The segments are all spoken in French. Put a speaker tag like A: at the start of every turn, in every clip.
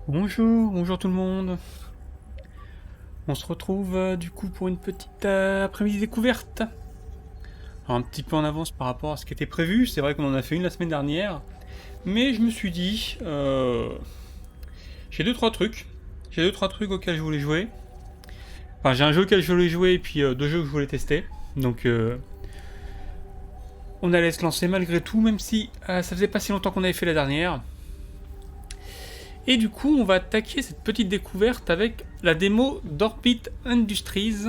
A: Bonjour, bonjour tout le monde. On se retrouve du coup pour une petite après-midi découverte. Alors, un petit peu en avance par rapport à ce qui était prévu, c'est vrai qu'on en a fait une la semaine dernière, mais je me suis dit, j'ai deux trois trucs. J'ai deux trois trucs auxquels je voulais jouer. Enfin, j'ai un jeu auquel je voulais jouer et puis deux jeux que je voulais tester. Donc, on allait se lancer malgré tout, même si ça faisait pas si longtemps qu'on avait fait la dernière. Et du coup, on va attaquer cette petite découverte avec la démo d'Orbit Industries.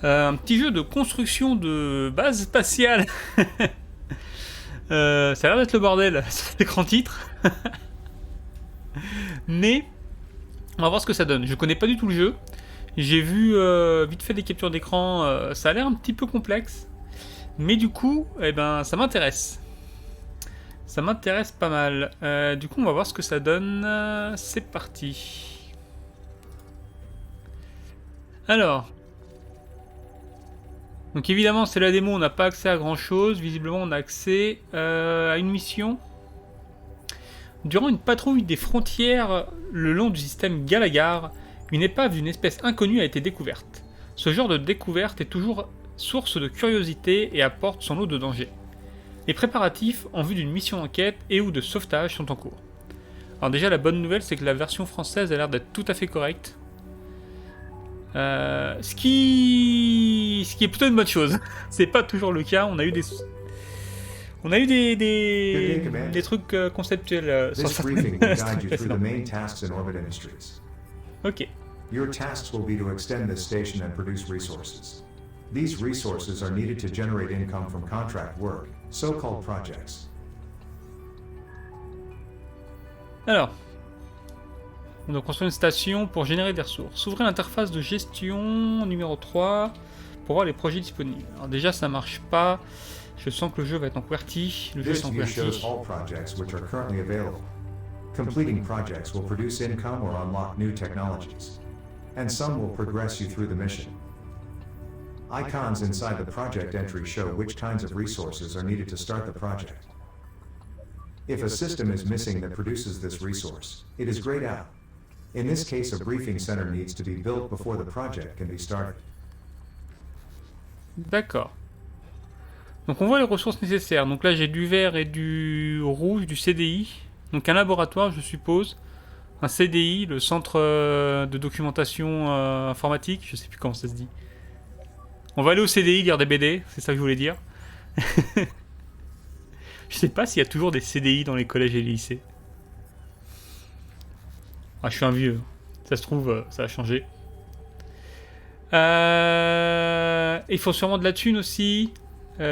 A: Un petit jeu de construction de base spatiale. Ça a l'air d'être le bordel sur l'écran titre. Mais on va voir ce que ça donne. Je connais pas du tout le jeu. J'ai vu vite fait des captures d'écran. Ça a l'air un petit peu complexe. Mais du coup, eh ben, ça m'intéresse. Ça m'intéresse pas mal. Du coup, on va voir ce que ça donne. C'est parti. Alors, donc évidemment, c'est la démo, on n'a pas accès à grand chose. Visiblement, on a accès à une mission. Durant une patrouille des frontières le long du système Galagar, une épave d'une espèce inconnue a été découverte. Ce genre de découverte est toujours source de curiosité et apporte son lot de dangers. Les préparatifs en vue d'une mission d'enquête et ou de sauvetage sont en cours. Alors déjà, la bonne nouvelle, c'est que la version française a l'air d'être tout à fait correcte. Ce qui est plutôt une bonne chose. C'est pas toujours le cas. On a eu des trucs conceptuels sur
B: This
A: certaines
B: briefing will guide
A: trucs
B: you through the
A: précédents.
B: main tasks in Orbit Industries.
A: Ok.
B: Your tasks will be to extend this station and produce resources. These resources are needed to generate income from contract work, so-called projects.
A: Alors, on doit construire une station pour générer des ressources. Ouvrez l'interface de gestion numéro 3 pour voir les projets disponibles. Alors déjà, ça marche pas. Je sens que le jeu va être en QWERTY. Le jeu
B: This
A: est en
B: view shows
A: QWERTY.
B: all projects which are currently available. Completing projects will produce income or unlock new technologies. And some will progress you through the mission. Icons inside the project entry show which kinds of resources are needed to start the project. If a system is missing that produces this resource, it is grayed out. In this case, a briefing center needs to be built before the project can be started.
A: D'accord. Donc on voit les ressources nécessaires. Donc là j'ai du vert et du rouge, du CDI. Donc un laboratoire je suppose. Un CDI, le centre de documentation informatique. Je sais plus comment ça se dit. On va aller au CDI lire des BD, c'est ça que je voulais dire. Je sais pas s'il y a toujours des CDI dans les collèges et les lycées. Ah, je suis un vieux. Ça se trouve, ça a changé. Il faut sûrement de la thune aussi.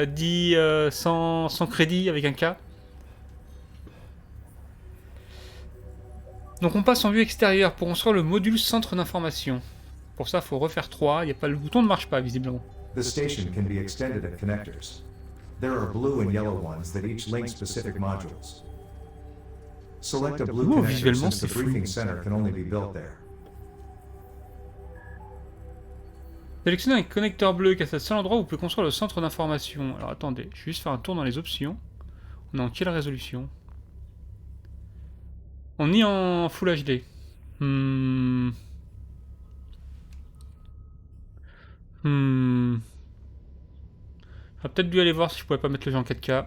A: Dit sans crédit avec un K. Donc on passe en vue extérieure pour construire le module centre d'information. Pour ça, il faut refaire 3. Le bouton ne marche pas visiblement.
B: The station can be extended at connectors. There are blue and yellow ones that each link specific modules. Select a blue
A: Oh,
B: connector
A: visuellement,
B: since the
A: c'est flou.
B: briefing center can only be built there.
A: Sélectionnez un connecteur bleu qui est à seul endroit où vous pouvez construire le centre d'information. Alors attendez, je vais juste faire un tour dans les options. On est en quelle résolution? On est en Full HD. J'aurais peut-être dû aller voir si je pouvais pas mettre le jeu en 4K.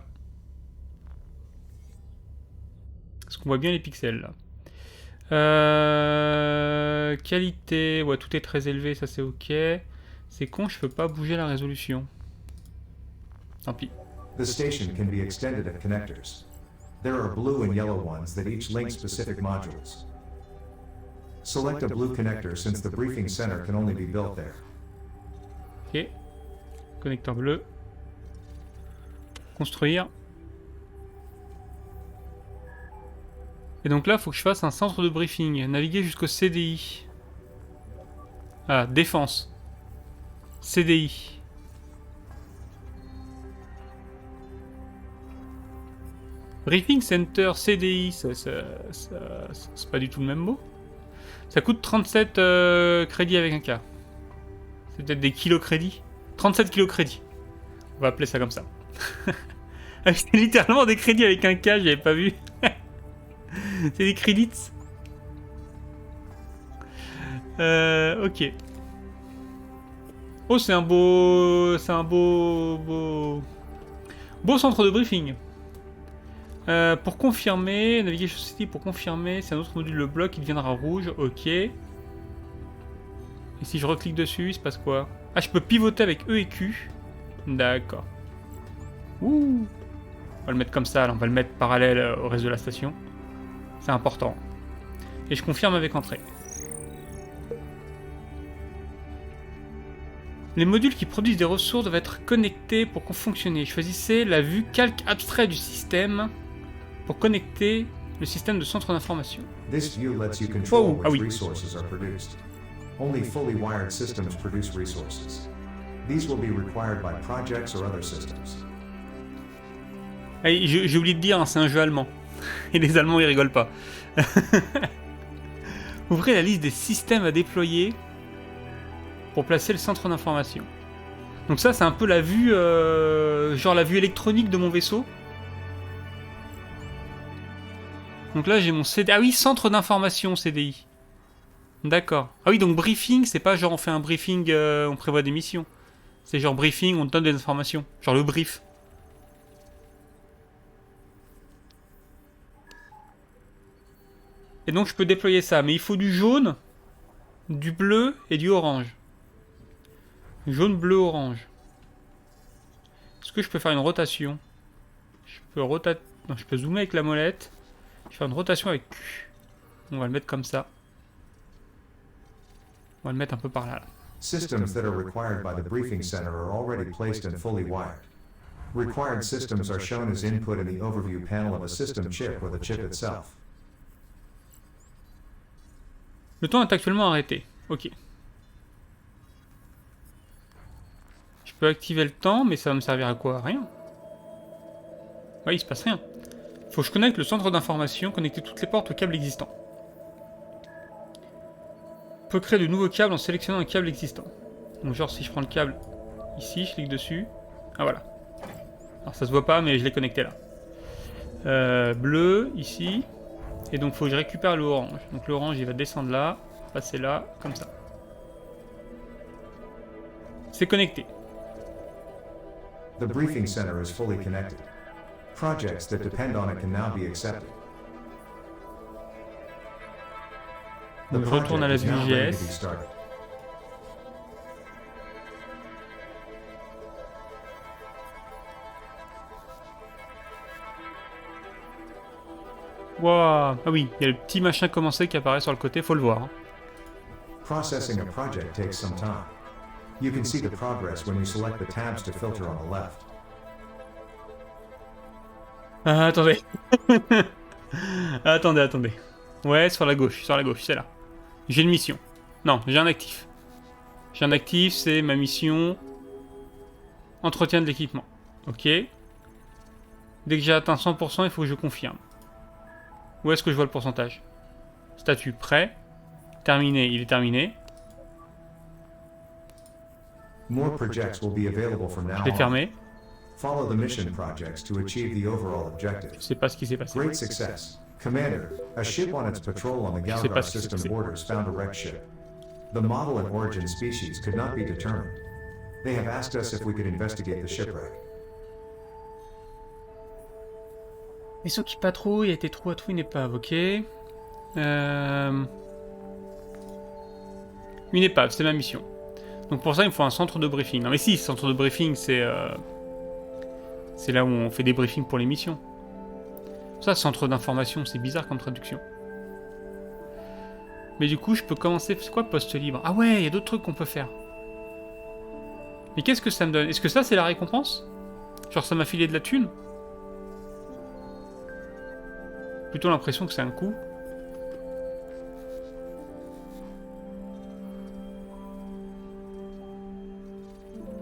A: Parce qu'on voit bien les pixels là. Qualité, ouais, tout est très élevé, ça c'est ok. C'est con, je peux pas bouger la résolution. Tant pis.
B: The station can be extended at connectors. There are blue and yellow ones that each link specific modules. Select a blue connector since the briefing center can only be built there.
A: Ok. Connecteur bleu. Construire. Et donc là, il faut que je fasse un centre de briefing. Naviguer jusqu'au CDI. Ah, défense. CDI. Briefing Center CDI, c'est pas du tout le même mot. Ça coûte 37 crédits avec un K. C'est peut-être des kilos crédits. 37 kilos crédits. On va appeler ça comme ça. C'est littéralement des crédits avec un K, j'avais pas vu. C'est des crédits. Ok. Oh, c'est un beau... C'est un beau centre de briefing. Pour confirmer, Navigation City, pour confirmer, c'est un autre module, le bloc, il deviendra rouge, ok. Et si je reclique dessus, il se passe quoi? Ah, je peux pivoter avec E et Q. D'accord. Ouh. On va le mettre comme ça, là, on va le mettre parallèle au reste de la station. C'est important. Et je confirme avec entrée. Les modules qui produisent des ressources doivent être connectés pour fonctionner. Choisissez la vue calque abstrait du système pour connecter le système de centre d'information.
B: This view lets you control
A: Ah
B: which
A: oui.
B: resources are produced. Only fully wired systems produce resources. These will be required by projects or other systems.
A: Allez, j'ai oublié de dire, hein, c'est un jeu allemand. Et les Allemands, ils rigolent pas. Ouvrez la liste des systèmes à déployer pour placer le centre d'information. Donc ça, c'est un peu la vue, genre la vue électronique de mon vaisseau. Donc là, j'ai mon CD... Ah oui, centre d'information, CDI. D'accord. Ah oui, donc briefing, c'est pas genre on fait un briefing, on prévoit des missions. C'est genre briefing, on te donne des informations. Genre le brief. Et donc je peux déployer ça, mais il faut du jaune, du bleu et du orange. Jaune, bleu, orange. Est-ce que je peux faire une rotation? Je peux non, je peux zoomer avec la molette. Je vais faire une rotation avec Q. On va le mettre comme ça. On va le mettre un peu par là.
B: Systems that are required by the briefing center are already placed and fully wired. Required systems are shown as input in the overview panel of a system chip or the chip itself.
A: Le temps est actuellement arrêté. Ok. Je peux activer le temps, mais ça va me servir à quoi? Rien. Ouais, il se passe rien. Faut que je connecte le centre d'information, connecter toutes les portes aux câbles existants. On peut créer de nouveaux câbles en sélectionnant un câble existant. Donc genre si je prends le câble ici, je clique dessus. Ah voilà. Alors ça se voit pas, mais je l'ai connecté là. Bleu, ici. Et donc il faut que je récupère le orange. Donc l'orange il va descendre là, passer là, comme ça. C'est connecté.
B: The briefing center is fully connected. Projects that depend on it can now be accepted.
A: Donc je retourne à la vue JS. Waouh. Ah oui, il y a le petit machin commencé qui apparaît sur le côté, faut le voir. Hein.
B: Processing a project takes some time. You can see the progress when you select the tabs to filter on the left.
A: Ah, attendez. Attendez. Ouais, sur la gauche, c'est là. J'ai une mission. Non, j'ai un actif. J'ai un actif, c'est ma mission. Entretien de l'équipement. Ok. Dès que j'ai atteint 100%, il faut que je confirme. Où est-ce que je vois le pourcentage? Statut prêt. Terminé, il est terminé.
B: More projects will be available from now
A: Je l'ai
B: on.
A: fermé.
B: Follow the mission projects to achieve the overall objective.
A: Je sais pas ce qui s'est passé.
B: Great success. Commander, a ship on its patrol on the
A: Je sais pas
B: Galgar
A: ce qui s'est
B: system
A: passé.
B: borders found a wrecked ship. The model and origin species could not be determined. They have asked us if we could investigate the shipwreck.
A: Vaisseau qui patrouille a été trouvé une épave, ok. Une épave, c'est ma mission. Donc pour ça, il me faut un centre de briefing. Non mais si, centre de briefing, c'est là où on fait des briefings pour les missions. Ça, centre d'information, c'est bizarre comme traduction. Mais du coup, je peux commencer... C'est quoi poste libre? Ah ouais, il y a d'autres trucs qu'on peut faire. Mais qu'est-ce que ça me donne? Est-ce que ça, c'est la récompense? Genre, ça m'a filé de la thune? Plutôt l'impression que c'est un coup.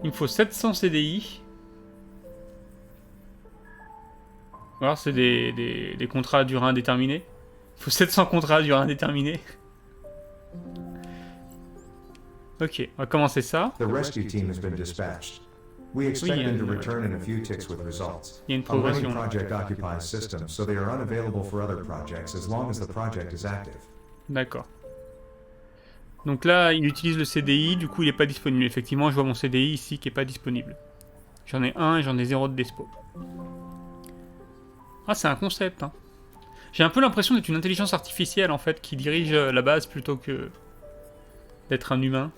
A: Il me faut 700 CDI. Alors c'est des contrats à durée indéterminée. Il faut 700 contrats à durée indéterminée. Ok, on va commencer ça.
B: The rescue team has been dispatched. We expect them to return in a few ticks with results.
A: Il y a une
B: A running
A: progression.
B: project occupies systems, so they are unavailable for other projects as long as the project is active.
A: D'accord. Donc là, il utilise le CDI, du coup il n'est pas disponible. Effectivement, je vois mon CDI ici qui n'est pas disponible. J'en ai un et j'en ai 0 de dispo. Ah, c'est un concept, hein. J'ai un peu l'impression d'être une intelligence artificielle, en fait, qui dirige la base plutôt que d'être un humain.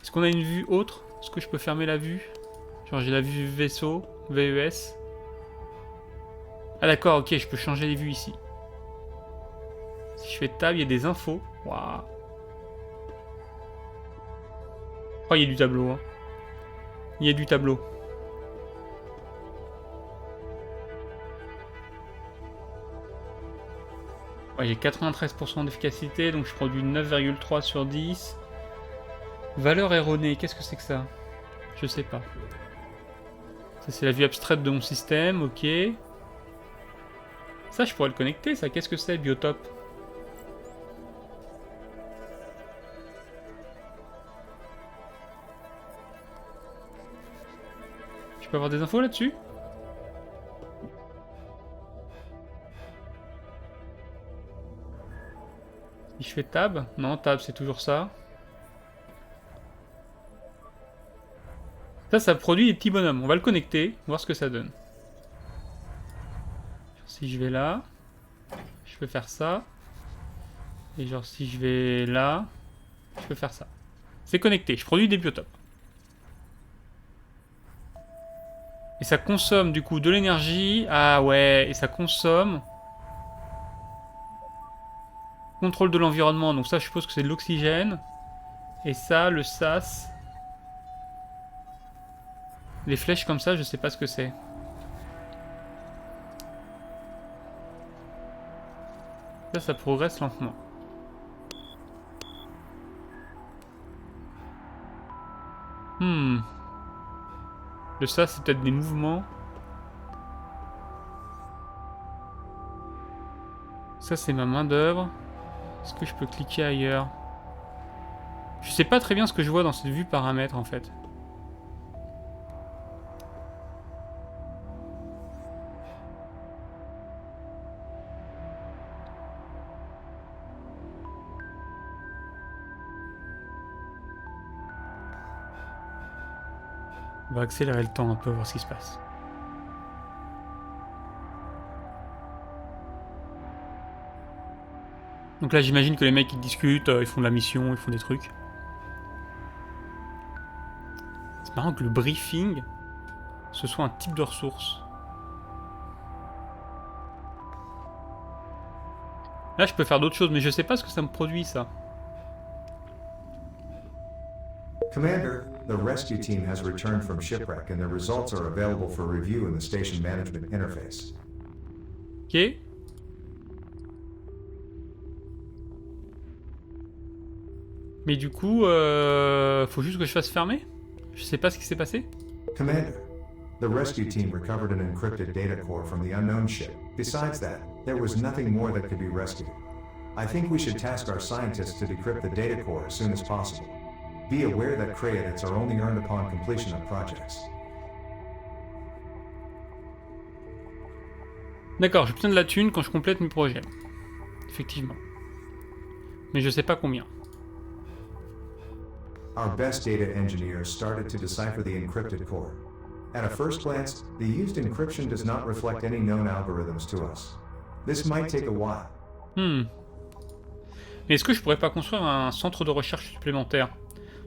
A: Est-ce qu'on a une vue autre? Est-ce que je peux fermer la vue? Genre j'ai la vue vaisseau, VES. Ah d'accord, ok, je peux changer les vues ici. Si je fais tab, il y a des infos. Waouh. Oh, il y a du tableau, hein. Il y a du tableau. Ouais, j'ai 93% d'efficacité, donc je produis 9,3 sur 10. Valeur erronée, qu'est-ce que c'est que ça? Je sais pas. Ça, c'est la vue abstraite de mon système, ok. Ça, je pourrais le connecter, ça. Qu'est-ce que c'est, Biotope? Je peux avoir des infos là-dessus? Si je fais tab? Non, tab, c'est toujours ça. Ça produit des petits bonhommes. On va le connecter, voir ce que ça donne. Si je vais là, je peux faire ça. Et genre si je vais là, je peux faire ça. C'est connecté, je produis des biotopes. Et ça consomme du coup de l'énergie. Ah ouais, et ça consomme... Contrôle de l'environnement, donc ça je suppose que c'est de l'oxygène. Et ça, le SAS... Les flèches comme ça, je sais pas ce que c'est. Ça progresse lentement. Le SAS, c'est peut-être des mouvements. Ça, c'est ma main d'œuvre. Est-ce que je peux cliquer ailleurs? Je sais pas très bien ce que je vois dans cette vue paramètres, en fait. On va accélérer le temps un peu, voir ce qui se passe. Donc là, j'imagine que les mecs, ils discutent, ils font de la mission, ils font des trucs. C'est marrant que le briefing, ce soit un type de ressource. Là, je peux faire d'autres choses, mais je sais pas ce que ça me produit, ça.
B: Commander, the rescue team has returned from shipwreck and their results are available for review in the station management interface.
A: Ok. Mais du coup, faut juste que je fasse fermer. Je sais pas ce qui s'est passé.
B: Commander, the rescue team recovered an encrypted data core from the unknown ship. Besides that, there was nothing more that could be rescued. I think we should task our scientists to decrypt the data core as soon as possible. Be aware that credits are only earned upon completion of projects.
A: D'accord, j'obtiens de la thune quand je complète mes projets. Effectivement. Mais je sais pas combien.
B: Our best data engineers started to decipher the encrypted core. At a first glance, the used encryption does not reflect any known algorithms to us. This might take a while.
A: Mais est-ce que je pourrais pas construire un centre de recherche supplémentaire?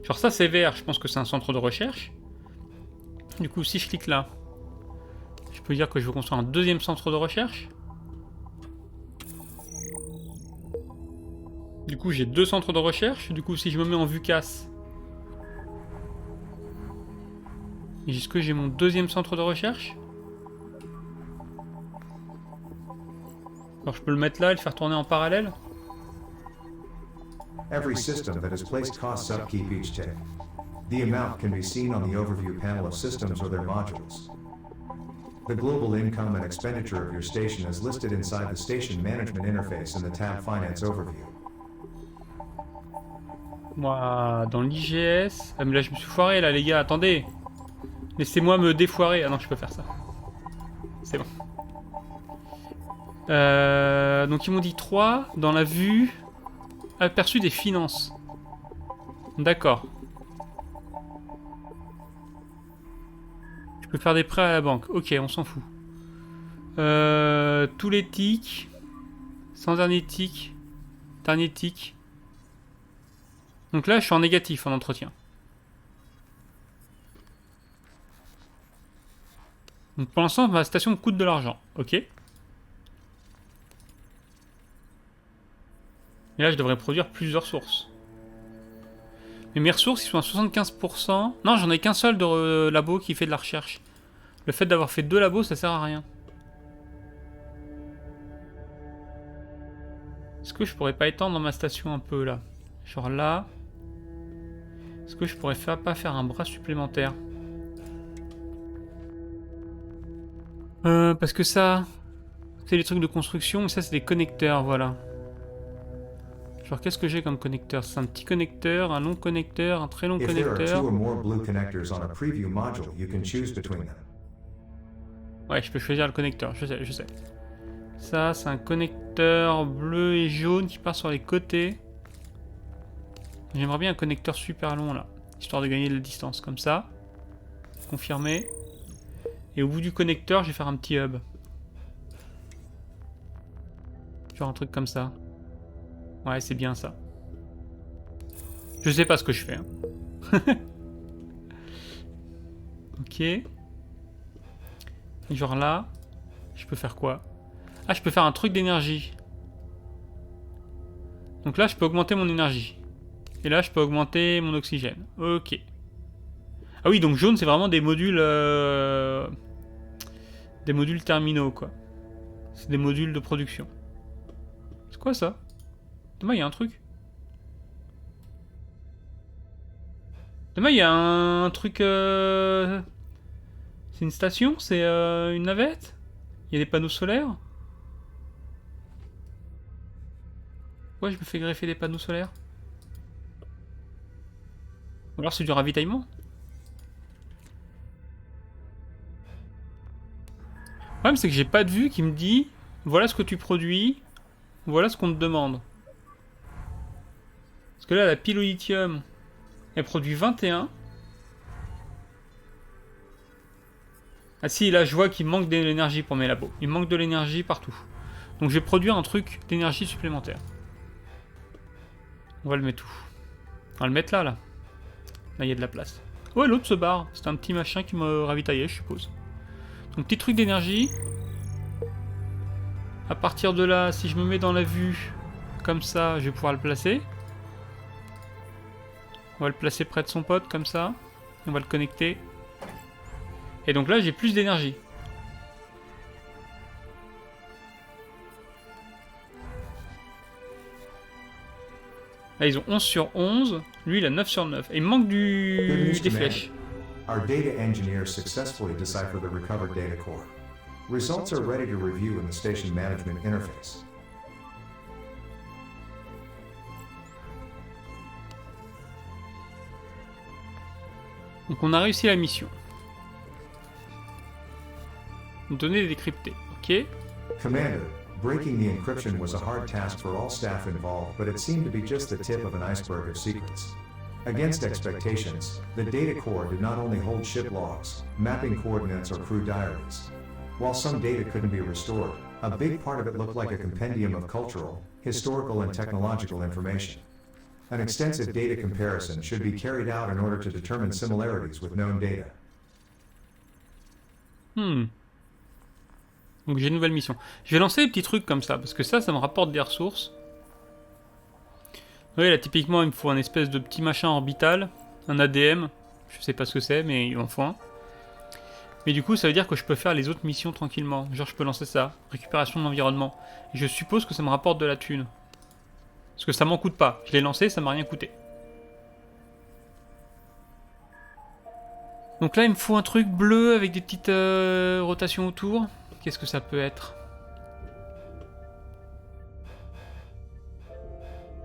A: Genre ça c'est vert, je pense que c'est un centre de recherche. Du coup si je clique là, je peux dire que je veux construire un deuxième centre de recherche. Du coup j'ai deux centres de recherche, du coup si je me mets en vue casse, est-ce que j'ai mon deuxième centre de recherche? Alors je peux le mettre là et le faire tourner en parallèle?
B: Every system that has placed costs upkeep each tick. The amount can be seen on the overview panel of systems or their modules. The global income and expenditure of your station is listed inside the station management interface in the tab Finance Overview.
A: Moi, dans l'IGS... Ah mais là je me suis foiré là les gars, attendez. Laissez-moi me défoirer. Ah non, je peux faire ça. C'est bon. Donc ils m'ont dit 3 dans la vue... Aperçu des finances. D'accord. Je peux faire des prêts à la banque. Ok, on s'en fout. Tous les tics. Sans dernier tic. Dernier tic. Donc là, je suis en négatif en entretien. Donc pour l'instant, ma station me coûte de l'argent. Ok. Et là, je devrais produire plusieurs sources. Mais mes ressources, ils sont à 75%. Non, j'en ai qu'un seul de labo qui fait de la recherche. Le fait d'avoir fait 2 labos, ça sert à rien. Est-ce que je pourrais pas étendre ma station un peu là? Genre là. Est-ce que je pourrais pas faire un bras supplémentaire? Parce que ça, c'est les trucs de construction, et ça c'est des connecteurs, voilà. Genre qu'est-ce que j'ai comme connecteur? C'est un petit connecteur, un long connecteur, un très long
B: If there are
A: connecteur.
B: 2 or more blue connectors on a preview module, you can choose between them.
A: Ouais, je peux choisir le connecteur, je sais, je sais. Ça, c'est un connecteur bleu et jaune qui part sur les côtés. J'aimerais bien un connecteur super long là, histoire de gagner de la distance, comme ça. Confirmé. Et au bout du connecteur, je vais faire un petit hub. Genre un truc comme ça. Ouais, c'est bien ça. Je sais pas ce que je fais. Hein. Ok. Et genre là, je peux faire quoi? Ah, je peux faire un truc d'énergie. Donc là, je peux augmenter mon énergie. Et là, je peux augmenter mon oxygène. Ok. Ah oui, donc jaune, c'est vraiment des modules... Des modules terminaux, quoi. C'est des modules de production. C'est quoi ça? Demain, il y a un truc. Demain, il y a un truc... C'est une station? C'est une navette? Il y a des panneaux solaires? Ouais, je me fais greffer des panneaux solaires. Ou alors c'est du ravitaillement? Le problème, c'est que j'ai pas de vue qui me dit voilà ce que tu produis, voilà ce qu'on te demande. Parce que là, la pile au lithium, elle produit 21. Ah si, là, je vois qu'il manque de l'énergie pour mes labos. Il manque de l'énergie partout. Donc je vais produire un truc d'énergie supplémentaire. On va le mettre où? On va le mettre là, là. Là, il y a de la place. Ouais, l'autre se barre. C'est un petit machin qui me ravitaillait, je suppose. Donc, petit truc d'énergie. À partir de là, si je me mets dans la vue, comme ça, je vais pouvoir le placer. On va le placer près de son pote, comme ça. On va le connecter. Et donc là, j'ai plus d'énergie. Là, ils ont 11 sur 11. Lui, il a 9 sur 9. Et il manque des flèches.
B: Our data engineers successfully deciphered the recovered data core. Results are ready to review in the station management interface.
A: Donc on a réussi la mission. Données décryptées. Ok.
B: Commander, breaking the encryption was a hard task for all staff involved, but it seemed to be just the tip of an iceberg of secrets. Against expectations, the data core did not only hold ship logs, mapping coordinates, or crew diaries. While some data couldn't be restored, a big part of it looked like a compendium of cultural, historical, and technological information. An extensive data comparison should be carried out in order to determine similarities with known data.
A: Donc j'ai une nouvelle mission. Je vais lancer des petits trucs comme ça, parce que ça me rapporte des ressources. Vous voyez, là, typiquement, il me faut un espèce de petit machin orbital, un ADM. Je sais pas ce que c'est, mais il en faut un. Mais du coup, ça veut dire que je peux faire les autres missions tranquillement. Genre, je peux lancer ça, récupération de l'environnement. Et je suppose que ça me rapporte de la thune. Parce que ça m'en coûte pas. Je l'ai lancé, ça m'a rien coûté. Donc là, il me faut un truc bleu avec des petites rotations autour. Qu'est-ce que ça peut être?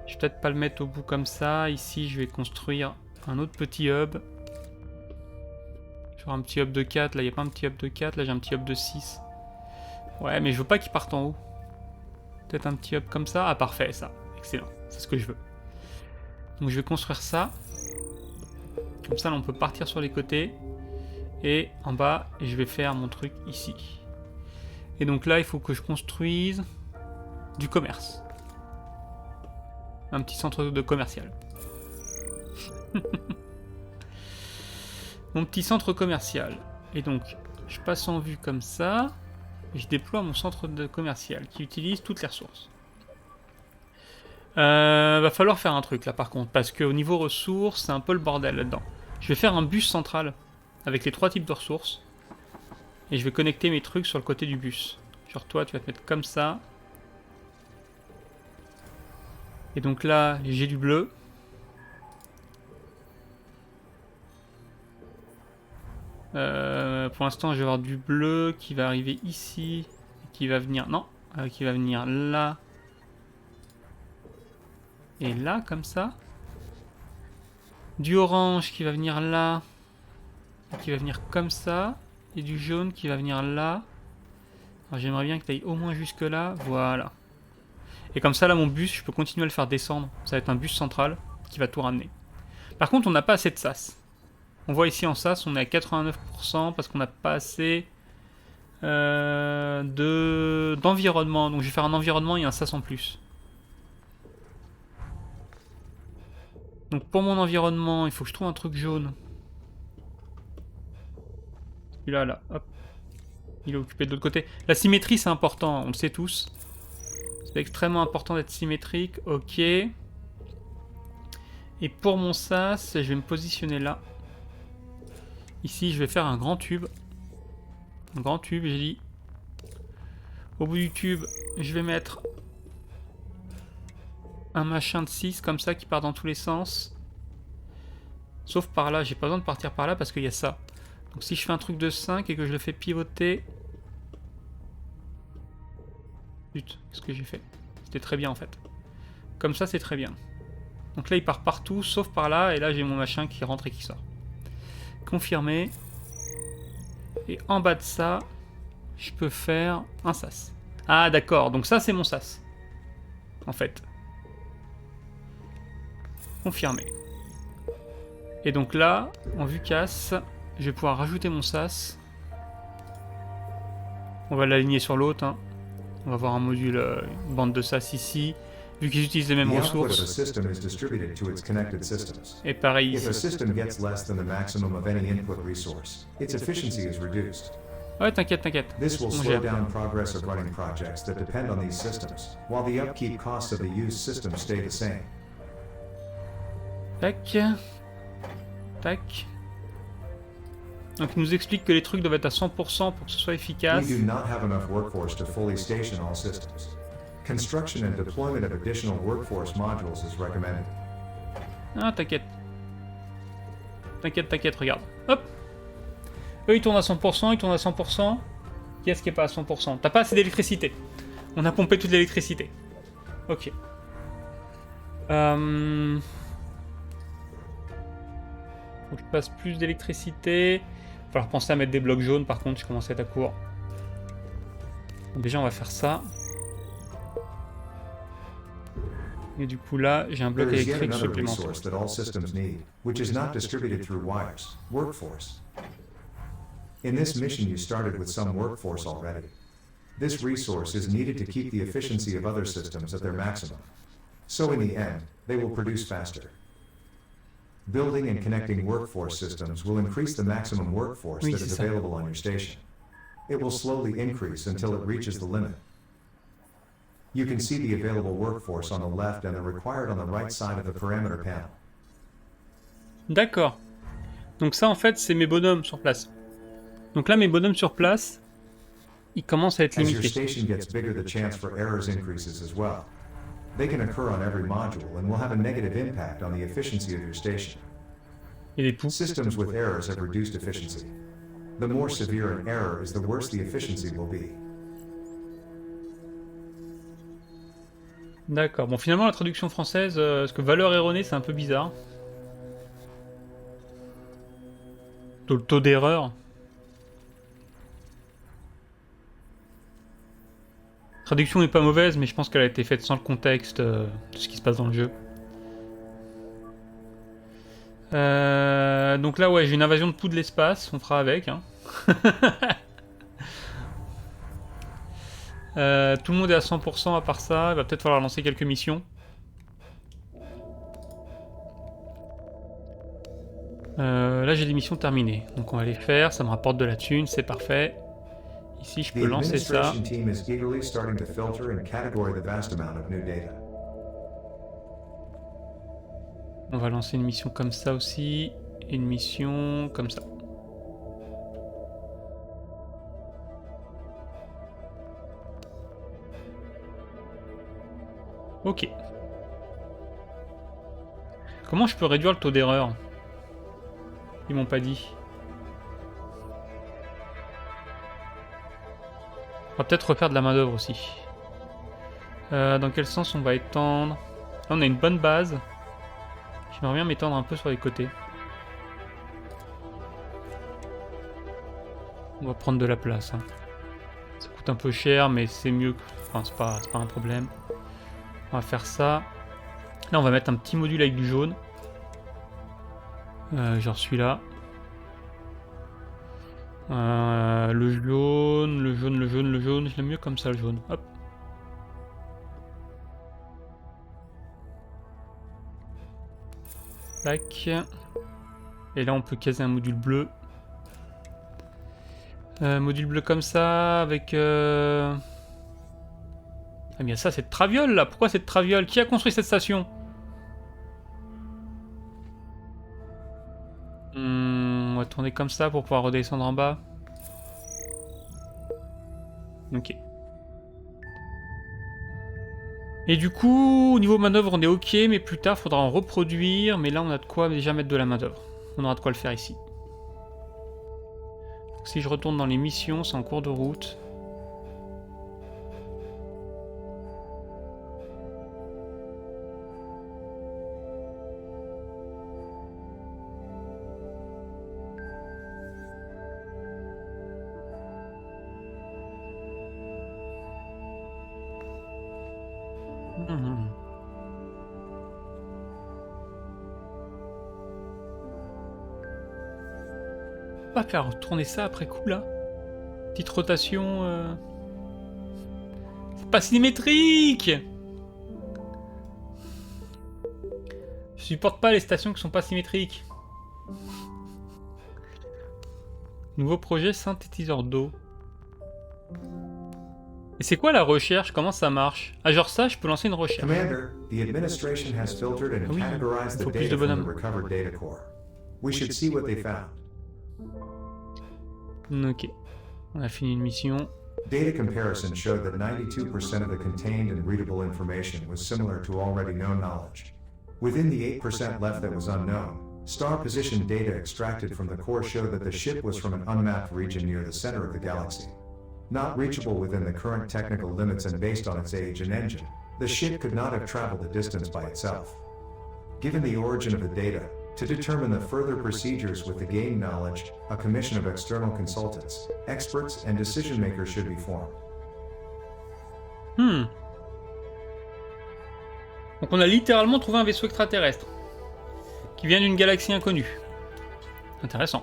A: Je vais peut-être pas le mettre au bout comme ça. Ici, je vais construire un autre petit hub. Genre un petit hub de 4. Là, il n'y a pas un petit hub de 4. Là, j'ai un petit hub de 6. Ouais, mais je veux pas qu'il parte en haut. Peut-être un petit hub comme ça. Ah, parfait, ça. Excellent. C'est ce que je veux. Donc je vais construire ça. Comme ça, là, on peut partir sur les côtés. Et en bas, je vais faire mon truc ici. Et donc là, il faut que je construise du commerce. Un petit centre de commercial. Mon petit centre commercial. Et donc, je passe en vue comme ça. Et je déploie mon centre de commercial qui utilise toutes les ressources. Va falloir faire un truc là par contre. Parce qu'au niveau ressources, c'est un peu le bordel là-dedans. Je vais faire un bus central avec les 3 types de ressources. Et je vais connecter mes trucs sur le côté du bus. Genre toi, tu vas te mettre comme ça. Et donc là, j'ai du bleu. Pour l'instant, je vais avoir du bleu qui va arriver ici. Qui va venir... Non, qui va venir là. Et là, comme ça. Du orange qui va venir là. Qui va venir comme ça. Et du jaune qui va venir là. Alors j'aimerais bien que tu ailles au moins jusque là. Voilà. Et comme ça, là, mon bus, je peux continuer à le faire descendre. Ça va être un bus central qui va tout ramener. Par contre, on n'a pas assez de sas. On voit ici en sas, on est à 89% parce qu'on n'a pas assez d'environnement. Donc je vais faire un environnement et un sas en plus. Donc pour mon environnement, il faut que je trouve un truc jaune. Celui-là, là, hop. Il est occupé de l'autre côté. La symétrie, c'est important, on le sait tous. C'est extrêmement important d'être symétrique. Ok. Et pour mon sas, je vais me positionner là. Ici, je vais faire un grand tube. Un grand tube, j'ai dit. Au bout du tube, je vais mettre un machin de 6 comme ça qui part dans tous les sens. Sauf par là, j'ai pas besoin de partir par là parce qu'il y a ça. Donc si je fais un truc de 5 et que je le fais pivoter... Zut, qu'est-ce que j'ai fait? C'était très bien en fait. Comme ça, c'est très bien. Donc là, il part partout, sauf par là. Et là, j'ai mon machin qui rentre et qui sort. Confirmer. Et en bas de ça, je peux faire un sas. Ah, d'accord. Donc ça, c'est mon sas. En fait. Confirmer. Et donc là, en vue casse, je vais pouvoir rajouter mon sas. On va l'aligner sur l'autre. Hein. On va avoir un module, une bande de sas ici. Vu qu'ils utilisent les mêmes ressources. Et pareil ici. Ouais, t'inquiète, t'inquiète. On gère. Tac. Tac. Donc il nous explique que les trucs doivent être à 100% pour que ce soit efficace.
B: Construction and deployment of additional workforce modules is recommended.
A: Ah, t'inquiète. T'inquiète, t'inquiète, regarde. Hop. Eux, ils tournent à 100%, ils tournent à 100%. Qui est-ce qui est pas à 100%? T'as pas assez d'électricité. On a pompé toute l'électricité. Ok. Faut que je passe plus d'électricité. Il va falloir penser à mettre des blocs jaunes, par contre, je commence à être à court. Donc déjà, on va faire ça. Et du coup là, j'ai un bloc électrique supplémentaire.
B: In this mission you started with some workforce already. This resource is needed to keep the efficiency of other systems at their maximum. So in the end, they will produce faster. Building and connecting workforce systems will increase the maximum workforce that is available on your station. It will slowly increase until it reaches the limit. You can see the available workforce on the left and the required on the right side of the parameter panel.
A: D'accord. Donc ça en fait c'est mes bonhommes sur place. Donc là mes bonhommes sur place, ils commencent à être limités.
B: As your station gets bigger, the chance for errors increases as well. They can occur on every module and will have a negative impact on the efficiency of your station.
A: Et les poux.
B: Systems with errors have reduced efficiency. The more severe an error is, the worse the efficiency will be.
A: D'accord. Bon, finalement, la traduction française, parce que valeur erronée, c'est un peu bizarre. Le taux d'erreur. La traduction n'est pas mauvaise, mais je pense qu'elle a été faite sans le contexte de ce qui se passe dans le jeu. Donc là, ouais, j'ai une invasion de poux de l'espace. On fera avec. Hein. Tout le monde est à 100% à part ça. Il va peut-être falloir lancer quelques missions. Là, j'ai des missions terminées. Donc on va les faire. Ça me rapporte de la thune. C'est parfait. Ici, je peux lancer ça. On va lancer une mission comme ça aussi. Et une mission comme ça. Ok. Comment je peux réduire le taux d'erreur? Ils m'ont pas dit. On va peut-être refaire de la main d'œuvre aussi. Dans quel sens on va étendre? Là, on a une bonne base. J'aimerais bien m'étendre un peu sur les côtés. On va prendre de la place. Hein. Ça coûte un peu cher, mais c'est mieux. Enfin, c'est pas un problème. On va faire ça. Là, on va mettre un petit module avec du jaune. Genre celui-là. Le jaune, le jaune, le jaune, le jaune. Je l'aime mieux comme ça, le jaune. Hop. Tac. Et là, on peut caser un module bleu. Module bleu comme ça, avec... Ah bien ça, c'est de Traviole, là. Pourquoi c'est de Traviole? Qui a construit cette station? On va tourner comme ça pour pouvoir redescendre en bas. Ok. Et du coup, au niveau manœuvre, on est ok, mais plus tard, il faudra en reproduire. Mais là, on a de quoi déjà mettre de la manœuvre. On aura de quoi le faire ici. Donc, si je retourne dans les missions, c'est en cours de route. Pas faire retourner ça après coup là. Petite rotation. C'est pas symétrique. Je supporte pas les stations qui sont pas symétriques. Nouveau projet synthétiseur d'eau. Et c'est quoi la recherche? Comment ça marche? Ah genre ça, je peux lancer une recherche.
B: Commander, the administration has filtered and
A: Oui,
B: categorized
A: il faut
B: the
A: plus de
B: data from the
A: bonhommes.
B: recovered data core. We should see what they found.
A: Ok. On a fini une mission.
B: Data comparison showed that 92% of the contained and readable information was similar to already known knowledge. Within the 8% left that was unknown, star position data extracted from the core showed that the ship was from an unmapped region near the center of the galaxy. Not reachable within the current technical limits and based on its age and engine, the ship could not have traveled the distance by itself. Given the origin of the data, to determine the further procedures with the gained knowledge, a commission of external consultants, experts, and decision makers should be formed.
A: Donc on a littéralement trouvé un vaisseau extraterrestre. Qui vient d'une galaxie inconnue. Intéressant.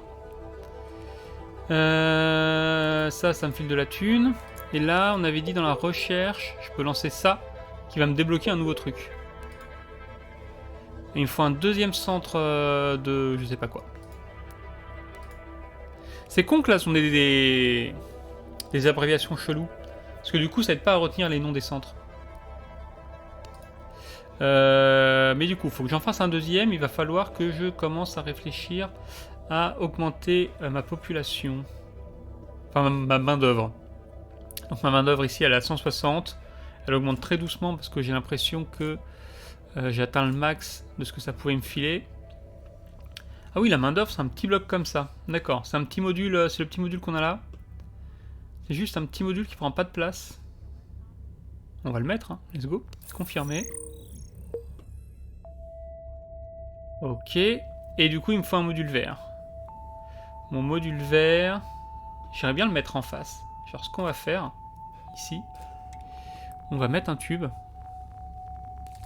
A: Ça me file de la thune. Et là, on avait dit dans la recherche, je peux lancer ça, qui va me débloquer un nouveau truc. Et il me faut un deuxième centre de... je sais pas quoi. C'est con que là, on ait des abréviations cheloues. Parce que du coup, ça aide pas à retenir les noms des centres. Mais du coup, il faut que j'en fasse un deuxième. Il va falloir que je commence à réfléchir à augmenter ma population. Enfin, ma main-d'œuvre. Donc, ma main-d'œuvre ici, elle est à 160. Elle augmente très doucement parce que j'ai l'impression que j'ai atteint le max de ce que ça pouvait me filer. Ah oui, la main-d'œuvre, c'est un petit bloc comme ça. D'accord, c'est un petit module, c'est le petit module qu'on a là. C'est juste un petit module qui prend pas de place. On va le mettre, hein. Let's go. Confirmer. Ok. Et du coup, il me faut un module vert. Mon module vert, j'aimerais bien le mettre en face. Genre, ce qu'on va faire, ici, on va mettre un tube.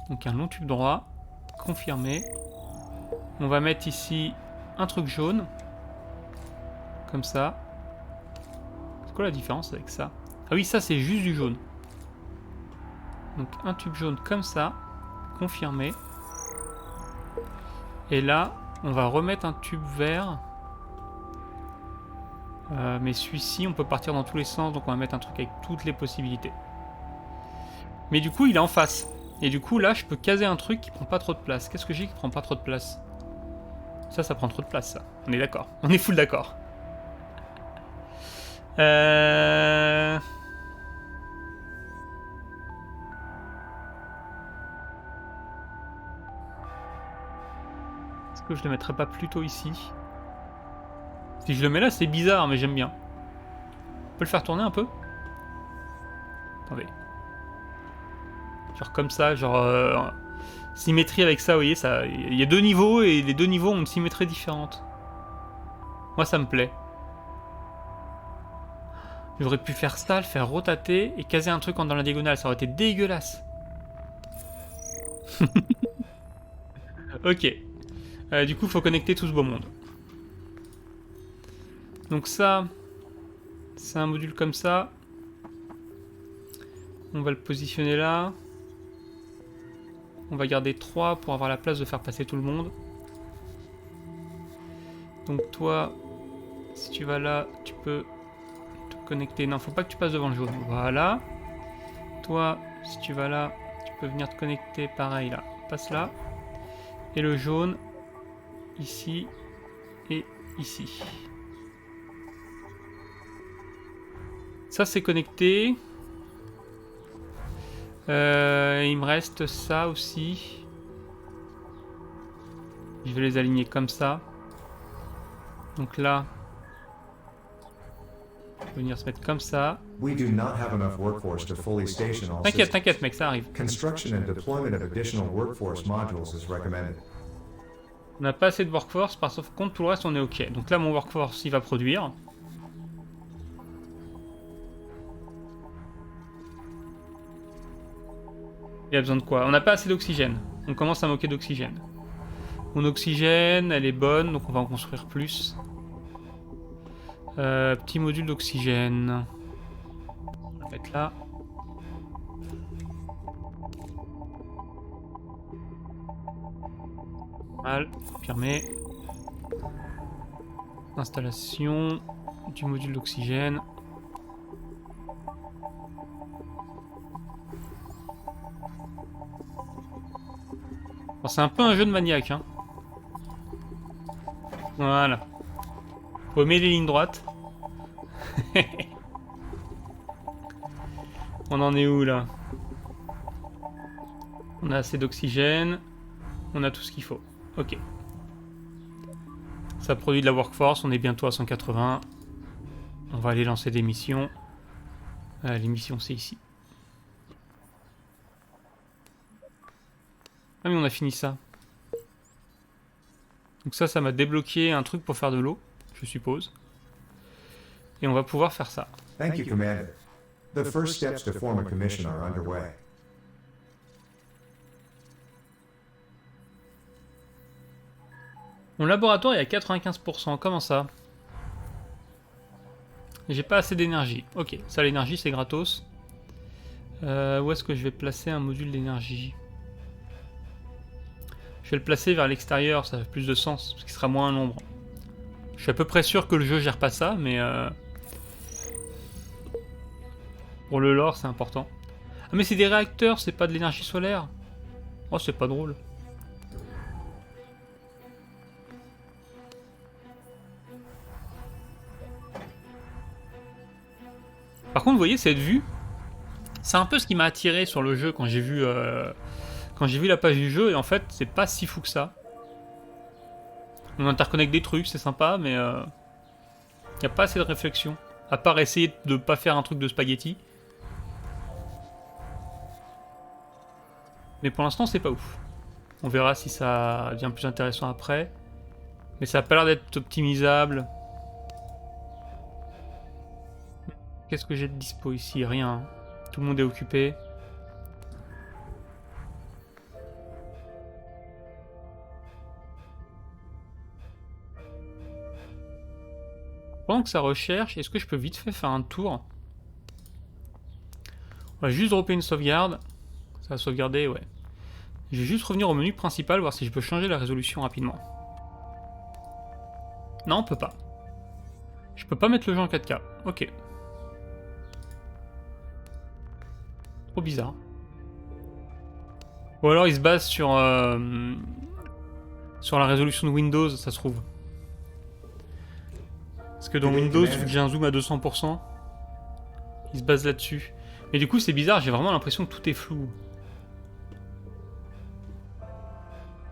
A: Donc un long tube droit. Confirmer. On va mettre ici un truc jaune. Comme ça. C'est quoi la différence avec ça? Ah oui, ça c'est juste du jaune. Donc un tube jaune comme ça. Confirmé. Et là, on va remettre un tube vert. Mais celui-ci, on peut partir dans tous les sens. Donc on va mettre un truc avec toutes les possibilités. Mais du coup, il est en face. Et du coup, là, je peux caser un truc qui prend pas trop de place. Qu'est-ce que j'ai qui prend pas trop de place? Ça prend trop de place, ça. On est d'accord. On est full d'accord. Est-ce que je le mettrais pas plutôt ici? Si je le mets là, c'est bizarre, mais j'aime bien. On peut le faire tourner un peu? Attendez. Genre comme ça, genre... symétrie avec ça, vous voyez, ça, il y a 2 niveaux et les 2 niveaux ont une symétrie différente. Moi, ça me plaît. J'aurais pu faire ça, le faire rotater et caser un truc dans la diagonale, ça aurait été dégueulasse. Ok. Du coup, il faut connecter tout ce beau monde. Donc ça, c'est un module comme ça. On va le positionner là. On va garder 3 pour avoir la place de faire passer tout le monde. Donc toi, si tu vas là, tu peux te connecter. Non, faut pas que tu passes devant le jaune. Voilà. Toi, si tu vas là, tu peux venir te connecter pareil là. Passe là. Et le jaune, ici et ici. Ça, c'est connecté. Il me reste ça aussi. Je vais les aligner comme ça. Donc là, on va venir se mettre comme ça.
B: We do not have enough workforce to fully station all
A: T'inquiète,
B: systems.
A: t'inquiète, mec, ça arrive.
B: Construction and deployment of additional workforce modules is recommended.
A: On n'a pas assez de workforce, par contre, tout le reste, on est ok. Donc là, mon workforce, il va produire. Il a besoin de quoi? On n'a pas assez d'oxygène. On commence à moquer d'oxygène. Mon oxygène, elle est bonne, donc on va en construire plus. Petit module d'oxygène. On va le mettre là. Mal, confirmé. Installation du module d'oxygène. Bon, c'est un peu un jeu de maniaque, hein. Voilà. Faut aimer les lignes droites. On en est où là? On a assez d'oxygène. On a tout ce qu'il faut. Ok. Ça produit de la workforce. On est bientôt à 180. On va aller lancer des missions. Les missions, c'est ici. Ah mais on a fini ça. Donc ça m'a débloqué un truc pour faire de l'eau, je suppose. Et on va pouvoir faire ça.
B: Thank you, Commander. The first steps to form a commission are underway.
A: Mon laboratoire est à 95%, comment ça? J'ai pas assez d'énergie. Ok, ça l'énergie c'est gratos. Où est-ce que je vais placer un module d'énergie? Je vais le placer vers l'extérieur, ça fait plus de sens, parce qu'il sera moins un nombre. Je suis à peu près sûr que le jeu gère pas ça, mais... pour le lore, c'est important. Ah mais c'est des réacteurs, c'est pas de l'énergie solaire. Oh, c'est pas drôle. Par contre, vous voyez, cette vue, c'est un peu ce qui m'a attiré sur le jeu quand j'ai vu la page du jeu, et en fait, c'est pas si fou que ça. On interconnecte des trucs, c'est sympa, mais y a pas assez de réflexion. À part essayer de pas faire un truc de spaghetti. Mais pour l'instant, c'est pas ouf. On verra si ça devient plus intéressant après. Mais ça a pas l'air d'être optimisable. Qu'est-ce que j'ai de dispo ici? Rien. Tout le monde est occupé. Pendant que ça recherche, est-ce que je peux vite fait faire un tour? On va juste dropper une sauvegarde. Ça va sauvegarder, ouais. Je vais juste revenir au menu principal, voir si je peux changer la résolution rapidement. Non, on peut pas. Je peux pas mettre le jeu en 4K. Ok. Trop bizarre. Ou alors il se base sur la résolution de Windows, ça se trouve. Parce que dans Windows, vu que j'ai un zoom à 200%, il se base là-dessus. Mais du coup, c'est bizarre, j'ai vraiment l'impression que tout est flou.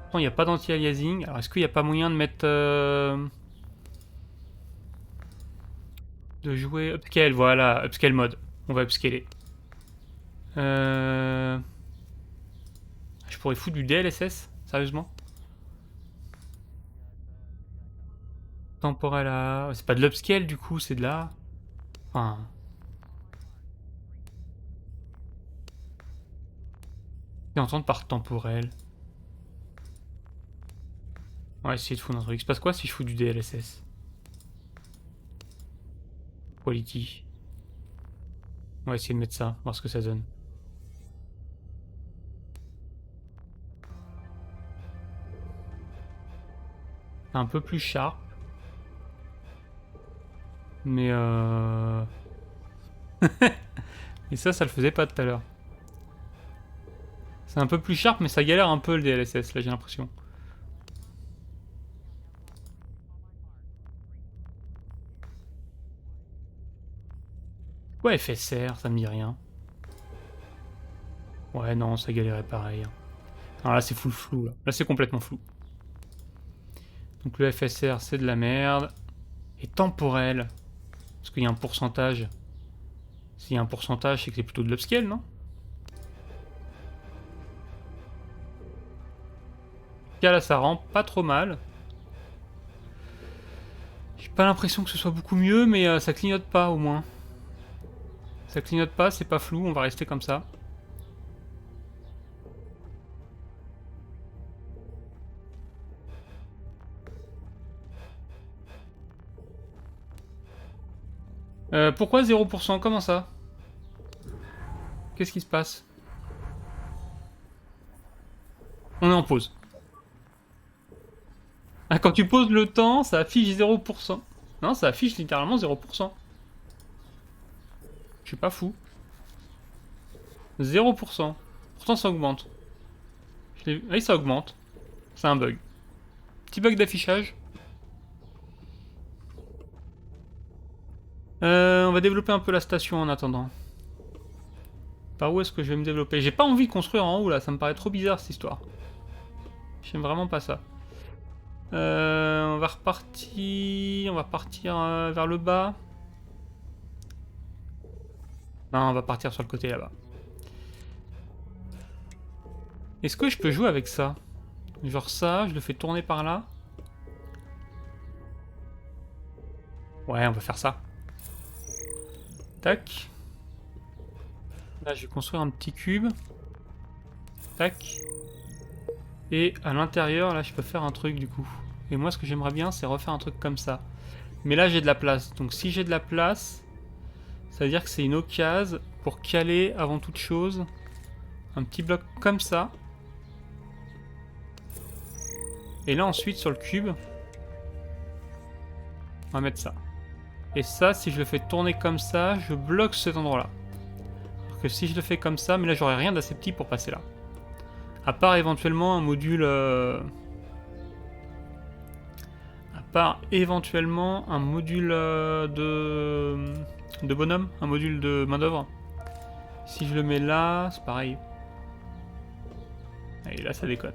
A: Pourtant, il n'y a pas d'anti-aliasing. Alors, est-ce qu'il n'y a pas moyen de mettre... de jouer... Upscale, voilà, upscale mode. On va upscaler. Je pourrais foutre du DLSS, sérieusement. Temporel à... C'est pas de l'upscale, du coup, c'est de la... Enfin... Et entendre par temporel. On va essayer de foutre un truc. Il se passe quoi si je fous du DLSS? Quality. On va essayer de mettre ça, voir ce que ça donne. Un peu plus sharp. Mais Et ça le faisait pas tout à l'heure. C'est un peu plus sharp, mais ça galère un peu le DLSS, là j'ai l'impression. Ouais, FSR, ça me dit rien. Ouais, non, ça galérait pareil. Alors là, c'est full flou, là. Là, c'est complètement flou. Donc le FSR, c'est de la merde. Et temporel. Parce qu'il y a un pourcentage. S'il y a un pourcentage, c'est que c'est plutôt de l'upscale, non? Là, ça rend pas trop mal. J'ai pas l'impression que ce soit beaucoup mieux, mais ça clignote pas, au moins. Ça clignote pas, c'est pas flou, on va rester comme ça. Pourquoi 0%? Comment ça? Qu'est-ce qui se passe? On est en pause. Ah, quand tu poses le temps, ça affiche 0%. Non, ça affiche littéralement 0%. Je suis pas fou. 0%. Pourtant, ça augmente. Oui, ça augmente. C'est un bug. Petit bug d'affichage. On va développer un peu la station en attendant. Par où est-ce que je vais me développer? J'ai pas envie de construire en haut là, ça me paraît trop bizarre cette histoire. J'aime vraiment pas ça. On va repartir. On va partir vers le bas. Non, on va partir sur le côté là-bas. Est-ce que je peux jouer avec ça? Genre ça, je le fais tourner par là. Ouais, on va faire ça. Tac. Là, je vais construire un petit cube. Tac. Et à l'intérieur, là, je peux faire un truc du coup. Et moi, ce que j'aimerais bien, c'est refaire un truc comme ça. Mais là, j'ai de la place. Donc si j'ai de la place, ça veut dire que c'est une occasion pour caler, avant toute chose, un petit bloc comme ça. Et là, ensuite, sur le cube, on va mettre ça. Et ça, si je le fais tourner comme ça, je bloque cet endroit-là. Alors que si je le fais comme ça, mais là, j'aurais rien d'assez petit pour passer là. À part éventuellement un module... À part éventuellement un module de bonhomme, un module de main d'œuvre. Si je le mets là, c'est pareil. Et là, ça déconne.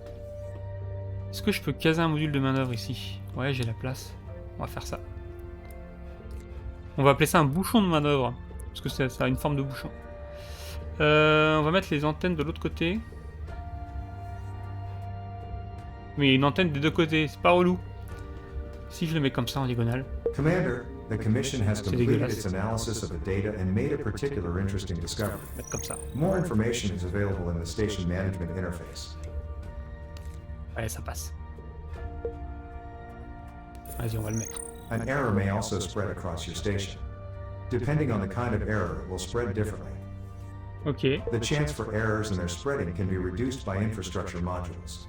A: Est-ce que je peux caser un module de main d'œuvre ici? Ouais, j'ai la place. On va faire ça. On va appeler ça un bouchon de main d'œuvre. Parce que ça a une forme de bouchon. On va mettre les antennes de l'autre côté. Mais une antenne des deux côtés, c'est pas relou. Si je le mets comme ça en diagonale.
B: Commander, the Commission has completed its analysis of the data and made a particular interesting discovery.
A: Mettre comme ça.
B: More information is available in the Station Management Interface.
A: Ouais, ça passe. Vas-y, on va le mettre.
B: An error may also spread across your station. Depending on the kind of error, it will spread differently.
A: Ok.
B: The chance for errors and their spreading can be reduced by infrastructure modules.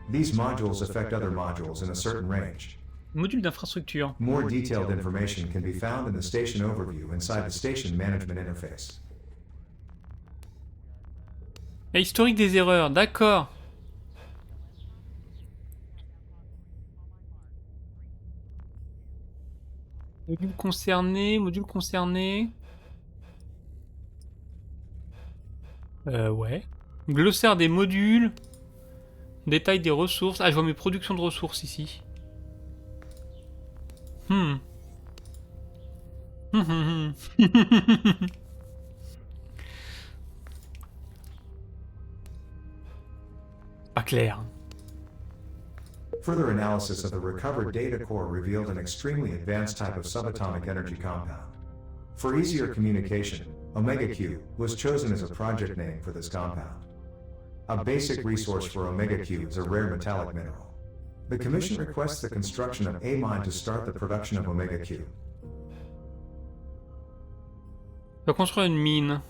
B: These modules affect other modules in a certain range.
A: Module d'infrastructure.
B: More detailed information can be found in the station overview inside the station management interface.
A: Et historique des erreurs, d'accord. Module concerné, module concerné. Ouais. Glossaire des modules. Détail des ressources. Ah, je vois mes productions de ressources ici. Pas clair.
B: Further analysis of the recovered data core revealed an extremely advanced type of subatomic energy compound. For easier communication, Omega Q was chosen as a project name for this compound. A basic resource for Omega Q is a rare metallic mineral. The Commission requests the construction of a mine to start the production of Omega Q.
A: On va construire une mine.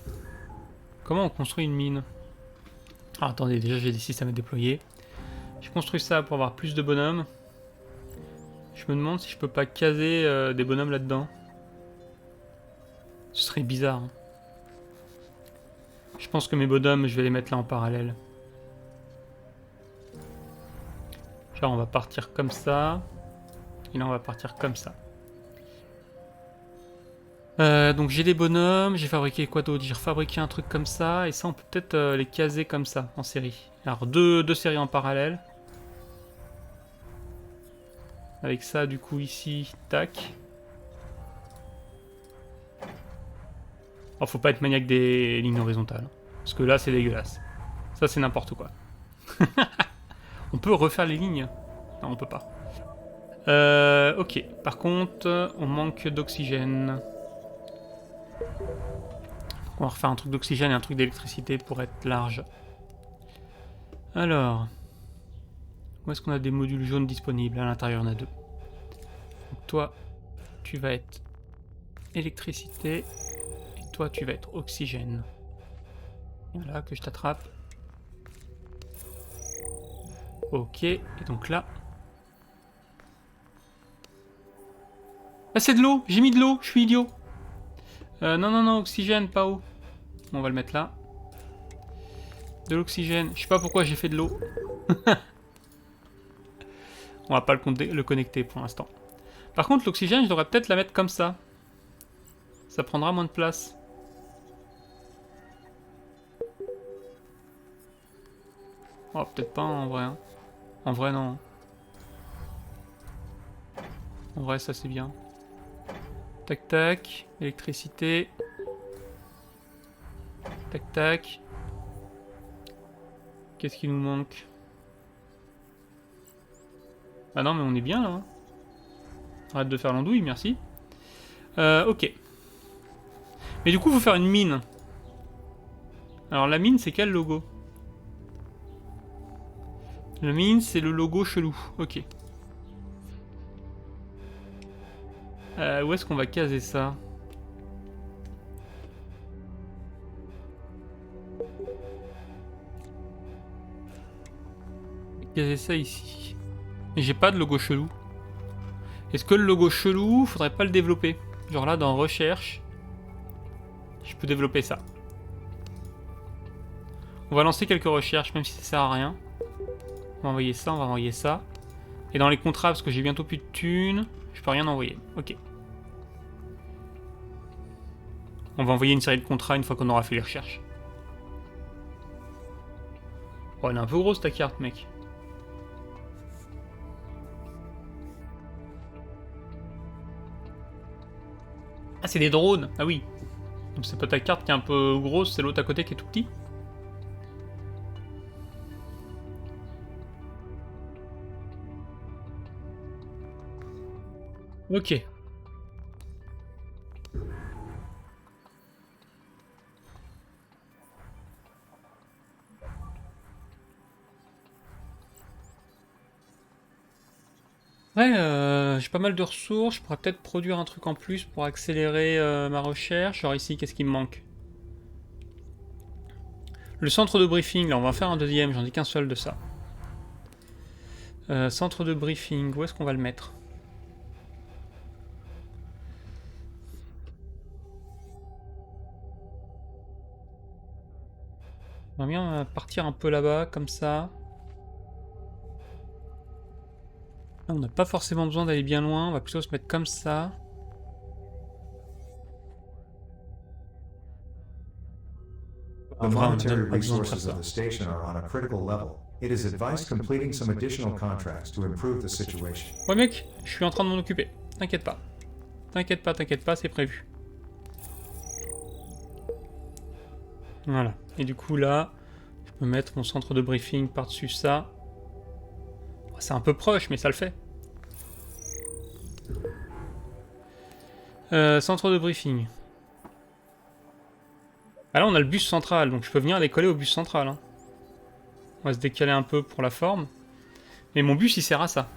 A: Comment on construit une mine? Ah, attendez, déjà j'ai des systèmes à déployer. J'ai construit ça pour avoir plus de bonhommes. Je me demande si je peux pas caser des bonhommes là-dedans. Ce serait bizarre. Hein. Je pense que mes bonhommes, je vais les mettre là en parallèle. Genre on va partir comme ça. Et là on va partir comme ça. Donc j'ai des bonhommes, j'ai fabriqué quoi d'autre? J'ai refabriqué un truc comme ça. Et ça on peut peut-être les caser comme ça, en série. Alors deux séries en parallèle. Avec ça du coup ici, tac. Oh, faut pas être maniaque des lignes horizontales. Parce que là c'est dégueulasse. Ça c'est n'importe quoi. On peut refaire les lignes? Non, on peut pas. Ok. Par contre, on manque d'oxygène. On va refaire un truc d'oxygène et un truc d'électricité pour être large. Alors. Où est-ce qu'on a des modules jaunes disponibles? À l'intérieur, on a deux. Donc toi, tu vas être électricité. Et toi, tu vas être oxygène. Voilà, que je t'attrape. Ok, et donc là... Ah, c'est de l'eau! J'ai mis de l'eau, je suis idiot! Non, oxygène, pas eau. On va le mettre là. De l'oxygène. Je sais pas pourquoi j'ai fait de l'eau. On va pas le connecter pour l'instant. Par contre, l'oxygène, je devrais peut-être la mettre comme ça. Ça prendra moins de place. Oh, peut-être pas en vrai. Hein. En vrai, non. En vrai, ça c'est bien. Tac tac. Électricité. Tac tac. Qu'est-ce qui nous manque? Ah non, mais on est bien là. Hein. Arrête de faire l'andouille, merci. Ok. Mais du coup, il faut faire une mine. Alors la mine, c'est quel logo? La mine, c'est le logo chelou. Ok. Où est-ce qu'on va caser ça? Caser ça ici. Mais j'ai pas de logo chelou. Est-ce que le logo chelou, faudrait pas le développer? Genre là, dans recherche, je peux développer ça. On va lancer quelques recherches, même si ça sert à rien. On va envoyer ça, on va envoyer ça. Et dans les contrats, parce que j'ai bientôt plus de thunes, je peux rien envoyer. Ok. On va envoyer une série de contrats une fois qu'on aura fait les recherches. Oh, elle est un peu grosse ta carte, mec. Ah, c'est des drones. Ah oui. Donc c'est pas ta carte qui est un peu grosse, c'est l'autre à côté qui est tout petit. Ok. Ouais, j'ai pas mal de ressources. Je pourrais peut-être produire un truc en plus pour accélérer ma recherche. Genre ici, qu'est-ce qui me manque? Le centre de briefing, là, on va en faire un deuxième. J'en ai qu'un seul de ça. Centre de briefing, où est-ce qu'on va le mettre? On va bien partir un peu là-bas, comme ça. Là, on n'a pas forcément besoin d'aller bien loin. On va plutôt se mettre comme ça.
B: The
A: En vrai, on n'a
B: monetary
A: même pas besoin de faire
B: resources
A: ça.
B: of the station are on a critical level. It is advised completing some additional contracts to improve the situation.
A: Ouais mec, je suis en train de m'en occuper. T'inquiète pas. T'inquiète pas, c'est prévu. Voilà. Et du coup là, je peux mettre mon centre de briefing par-dessus ça. C'est un peu proche, mais ça le fait. Centre de briefing. Ah là, on a le bus central, donc je peux venir aller coller au bus central. Hein. On va se décaler un peu pour la forme. Mais mon bus, il sert à ça.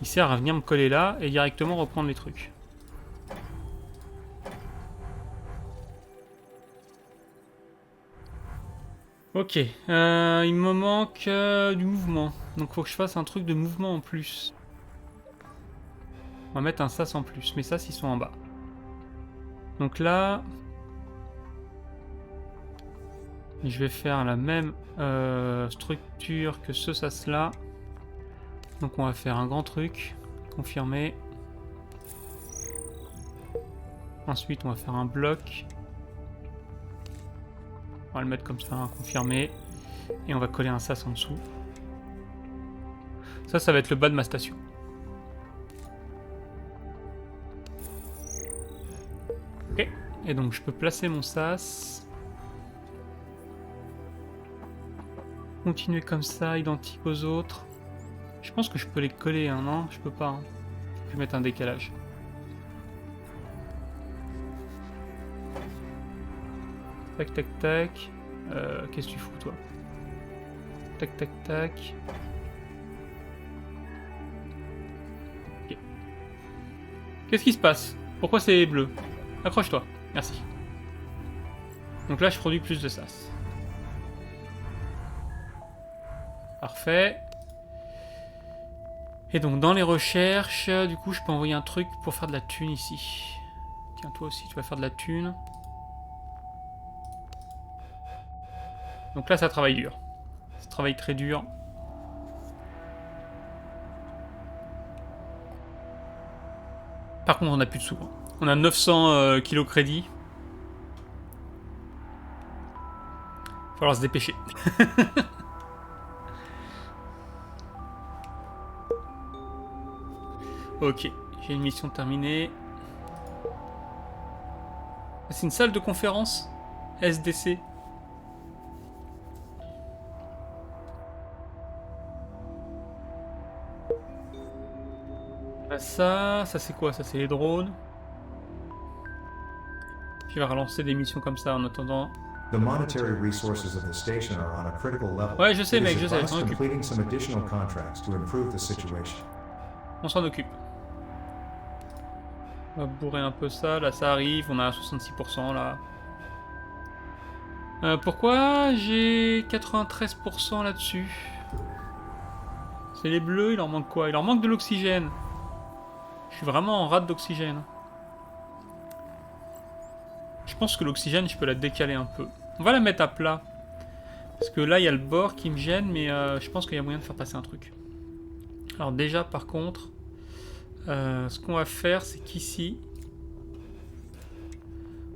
A: Il sert à venir me coller là et directement reprendre les trucs. Ok, il me manque du mouvement. Donc faut que je fasse un truc de mouvement en plus. On va mettre un sas en plus, mais sas ils sont en bas. Donc là... je vais faire la même structure que ce sas là. Donc on va faire un grand truc, confirmer. Ensuite on va faire un bloc. On va le mettre comme ça, confirmer. Et on va coller un sas en dessous. Ça va être le bas de ma station. Ok. Et donc je peux placer mon sas. Continuer comme ça, identique aux autres. Je pense que je peux les coller, hein, non? Je peux pas. Hein. Je vais mettre un décalage. Tac, tac, tac. Qu'est-ce que tu fous, toi? Tac, tac, tac. Ok. Qu'est-ce qui se passe? Pourquoi c'est bleu? Accroche-toi. Merci. Donc là, je produis plus de sas. Parfait. Et donc, dans les recherches, du coup, je peux envoyer un truc pour faire de la thune ici. Tiens, toi aussi, tu vas faire de la thune. Donc là, ça travaille dur. Ça travaille très dur. Par contre, on n'a plus de sous. Hein. On a 900 kilos crédit. Il va falloir se dépêcher. Ok, j'ai une mission terminée. C'est une salle de conférence SDC. Ça c'est quoi? Ça c'est les drones. Je vais relancer des missions comme ça en attendant.
B: The monetary resources of the station are on a critical level.
A: Ouais, je sais,
B: It is
A: mec, je sais,
B: advised
A: je m'en occupe.
B: completing some additional contracts to improve the situation.
A: On s'en occupe. On va bourrer un peu ça. Là, ça arrive. On a 66% là. Pourquoi j'ai 93% là-dessus? C'est les bleus, il leur manque quoi? Il leur manque de l'oxygène. Je suis vraiment en rate d'oxygène. Je pense que l'oxygène, je peux la décaler un peu. On va la mettre à plat. Parce que là, il y a le bord qui me gêne, mais je pense qu'il y a moyen de faire passer un truc. Alors déjà, par contre, ce qu'on va faire, c'est qu'ici,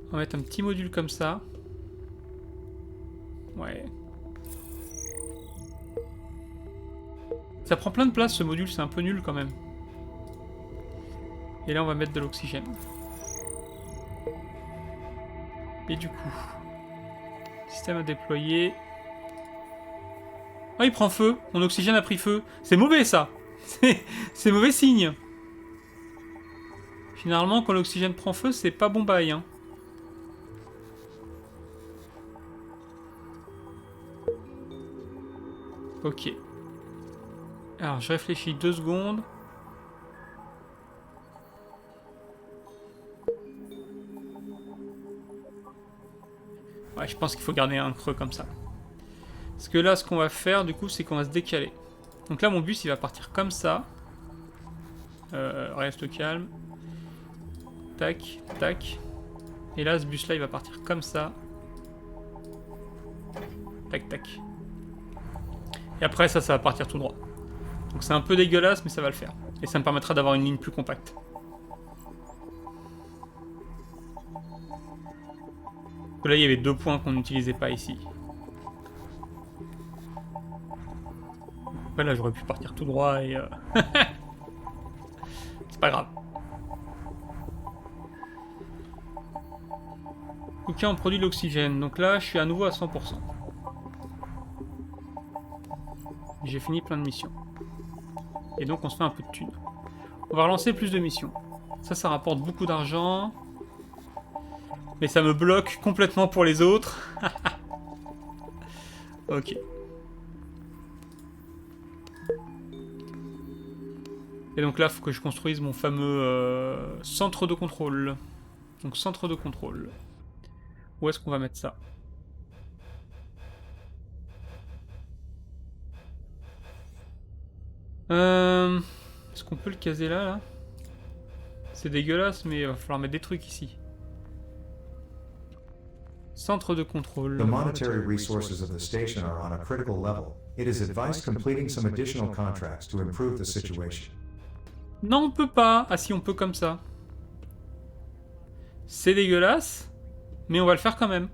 A: on va mettre un petit module comme ça. Ouais. Ça prend plein de place, ce module, c'est un peu nul quand même. Et là, on va mettre de l'oxygène. Et du coup, système à déployer. Oh, il prend feu. Mon oxygène a pris feu. C'est mauvais, ça. C'est mauvais signe. Généralement, quand l'oxygène prend feu, c'est pas bon bail. Hein. Ok. Alors, je réfléchis 2 secondes. Ouais, je pense qu'il faut garder un creux comme ça. Parce que là, ce qu'on va faire, du coup, c'est qu'on va se décaler. Donc là, mon bus, il va partir comme ça. Reste calme. Tac, tac. Et là, ce bus-là, il va partir comme ça. Tac, tac. Et après, ça va partir tout droit. Donc c'est un peu dégueulasse, mais ça va le faire. Et ça me permettra d'avoir une ligne plus compacte. Là, il y avait 2 points qu'on n'utilisait pas ici. Après, là, j'aurais pu partir tout droit et... c'est pas grave. Ok, on produit de l'oxygène. Donc là, je suis à nouveau à 100%. J'ai fini plein de missions. Et donc, on se fait un peu de thunes. On va relancer plus de missions. Ça rapporte beaucoup d'argent. Mais ça me bloque complètement pour les autres. Ok. Et donc là, il faut que je construise mon fameux centre de contrôle. Donc, centre de contrôle. Où est-ce qu'on va mettre ça? Est-ce qu'on peut le caser là? C'est dégueulasse, mais il va falloir mettre des trucs ici. Centre de contrôle.
B: The monetary resources of the station are on a critical level. It is advised completing some additional contracts to improve the situation.
A: Non, on peut pas. Ah si, on peut comme ça. C'est dégueulasse, mais on va le faire quand même.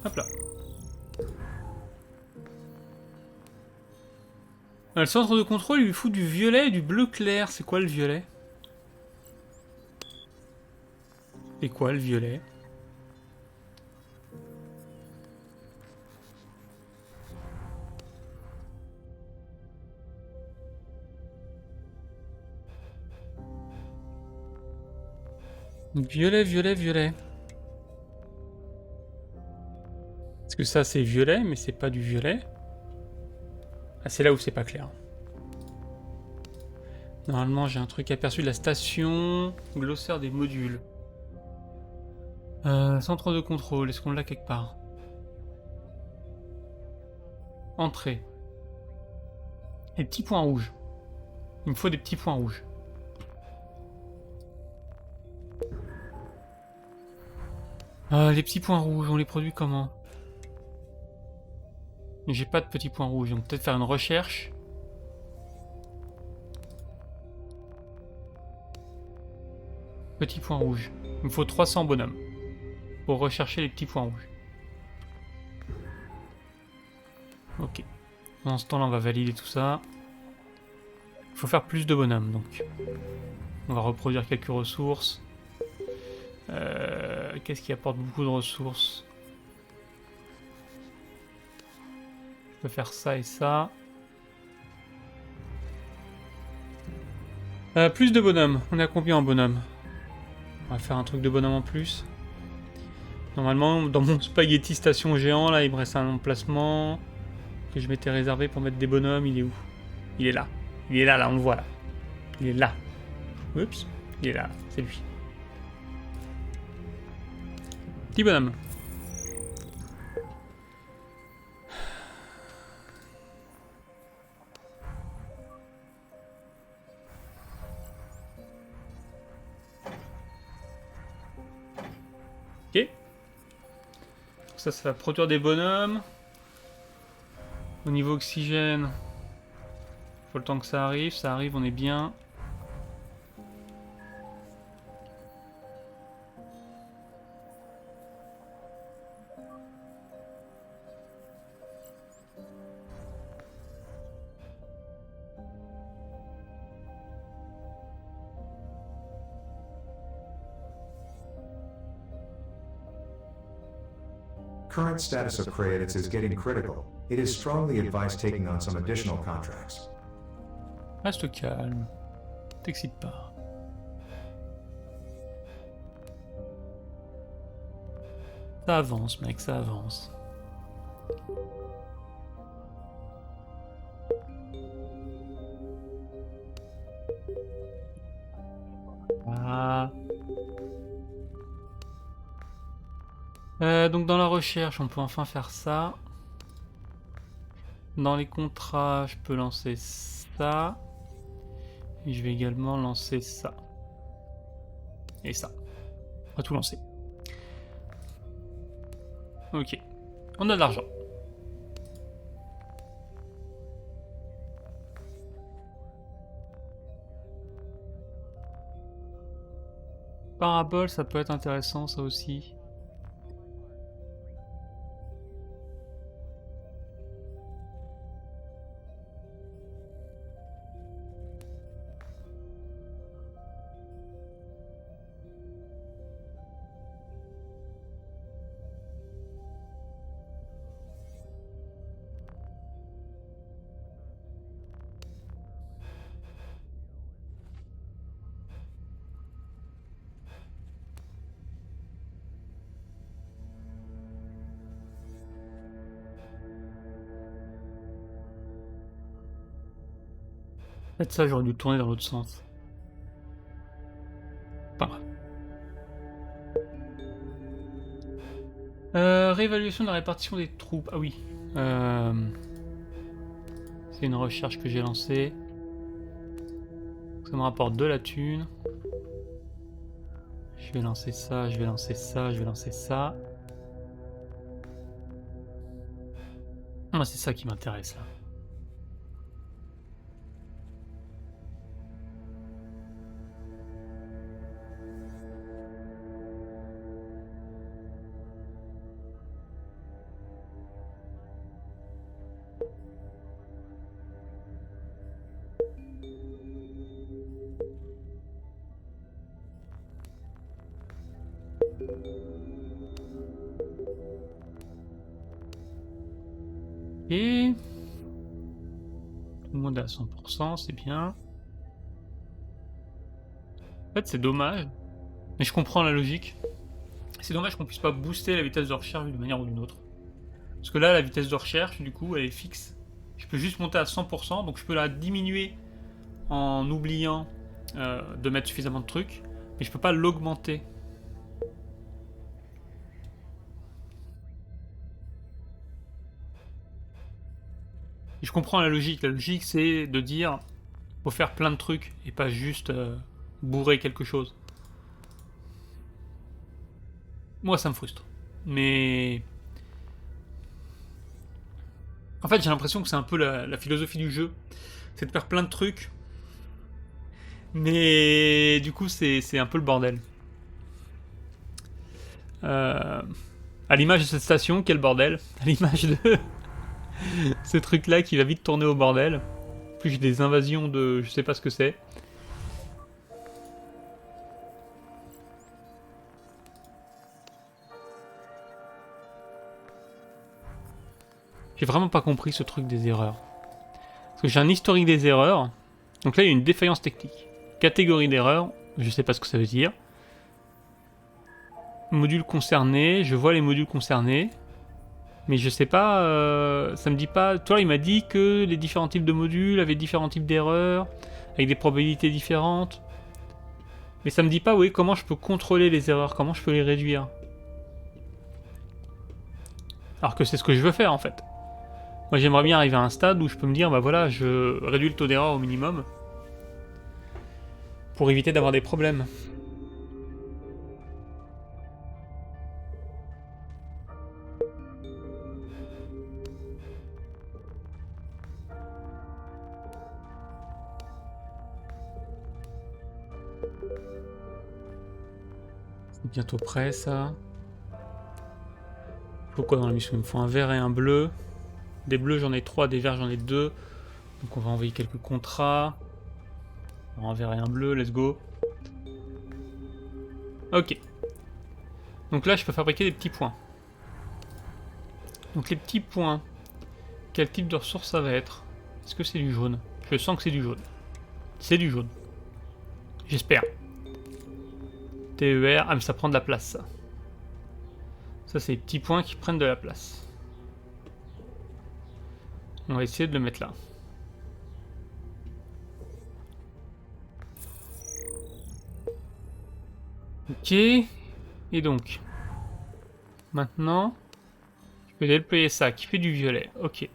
A: Hop là. Le centre de contrôle, il lui fout du violet et du bleu clair. C'est quoi le violet? Et quoi le violet? Violet, violet, violet. Parce que ça c'est violet, mais c'est pas du violet. Ah, c'est là où c'est pas clair. Normalement, j'ai un truc aperçu de la station. Glossaire des modules. Centre de contrôle, est-ce qu'on l'a quelque part? Entrée. Les petits points rouges. Il me faut des petits points rouges. Les petits points rouges, on les produit comment? J'ai pas de petits points rouges, donc peut-être faire une recherche. Petits points rouges. Il me faut 300 bonhommes pour rechercher les petits points rouges. Ok. Pendant ce temps-là, on va valider tout ça. Il faut faire plus de bonhommes, donc. On va reproduire quelques ressources. Qu'est-ce qui apporte beaucoup de ressources? Je peux faire ça et ça. Plus de bonhommes. On est à combien en bonhomme? On va faire un truc de bonhomme en plus. Normalement, dans mon spaghetti station géant, là, il me reste un emplacement que je m'étais réservé pour mettre des bonhommes. Il est où? Il est là. Il est là, là, on le voit, là. Il est là. Oups. Il est là, là. C'est lui. Petit bonhomme. Ok. Ça va produire des bonhommes. Au niveau oxygène, faut le temps que ça arrive, on est bien.
B: Current status of credits is getting critical. It is strongly advised taking on some additional contracts.
A: Reste calme. T'excite pas. Ça avance, mec, ça avance. Donc dans la recherche, on peut enfin faire ça. Dans les contrats, je peux lancer ça. Et je vais également lancer ça. Et ça. On va tout lancer. Ok. On a de l'argent. Parabole, ça peut être intéressant, ça aussi. Peut-être ça, j'aurais dû le tourner dans l'autre sens. Pas grave. Réévaluation de la répartition des troupes. Ah oui. C'est une recherche que j'ai lancée. Ça me rapporte de la thune. Je vais lancer ça, je vais lancer ça, je vais lancer ça. Moi, c'est ça qui m'intéresse là. Et tout le monde est à 100%, c'est bien. En fait, c'est dommage, mais je comprends la logique. C'est dommage qu'on puisse pas booster la vitesse de recherche d'une manière ou d'une autre. Parce que là, la vitesse de recherche, du coup, elle est fixe. Je peux juste monter à 100%, donc je peux la diminuer en oubliant de mettre suffisamment de trucs, mais je peux pas l'augmenter. Et je comprends la logique. La logique, c'est de dire faut faire plein de trucs et pas juste bourrer quelque chose. Moi, ça me frustre. Mais en fait, j'ai l'impression que c'est un peu la philosophie du jeu. C'est de faire plein de trucs. Mais du coup, c'est un peu le bordel. À l'image de cette station, quel bordel. À l'image de ce truc-là qui va vite tourner au bordel. Plus j'ai des invasions de... je sais pas ce que c'est. J'ai vraiment pas compris ce truc des erreurs. Parce que j'ai un historique des erreurs. Donc là, il y a une défaillance technique. Catégorie d'erreur, je sais pas ce que ça veut dire. Module concerné, je vois les modules concernés. Mais je sais pas, ça me dit pas... Toi, il m'a dit que les différents types de modules avaient différents types d'erreurs, avec des probabilités différentes. Mais ça me dit pas, oui, comment je peux contrôler les erreurs, comment je peux les réduire. Alors que c'est ce que je veux faire, en fait. Moi, j'aimerais bien arriver à un stade où je peux me dire, bah voilà, je réduis le taux d'erreur au minimum. Pour éviter d'avoir des problèmes. C'est bientôt prêt, ça. Faut quoi dans la mission? Il me faut un vert et un bleu. Des bleus, j'en ai 3, des verts, j'en ai 2. Donc on va envoyer quelques contrats. Un vert et un bleu, let's go. Ok. Donc là, je peux fabriquer des petits points. Donc les petits points, quel type de ressource ça va être? Est-ce que c'est du jaune? Je sens que c'est du jaune. C'est du jaune. J'espère. TER, ah mais ça prend de la place ça. Ça c'est les petits points qui prennent de la place. On va essayer de le mettre là. Ok. Et donc, Maintenant, je peux déployer ça, qui fait du violet. Ok.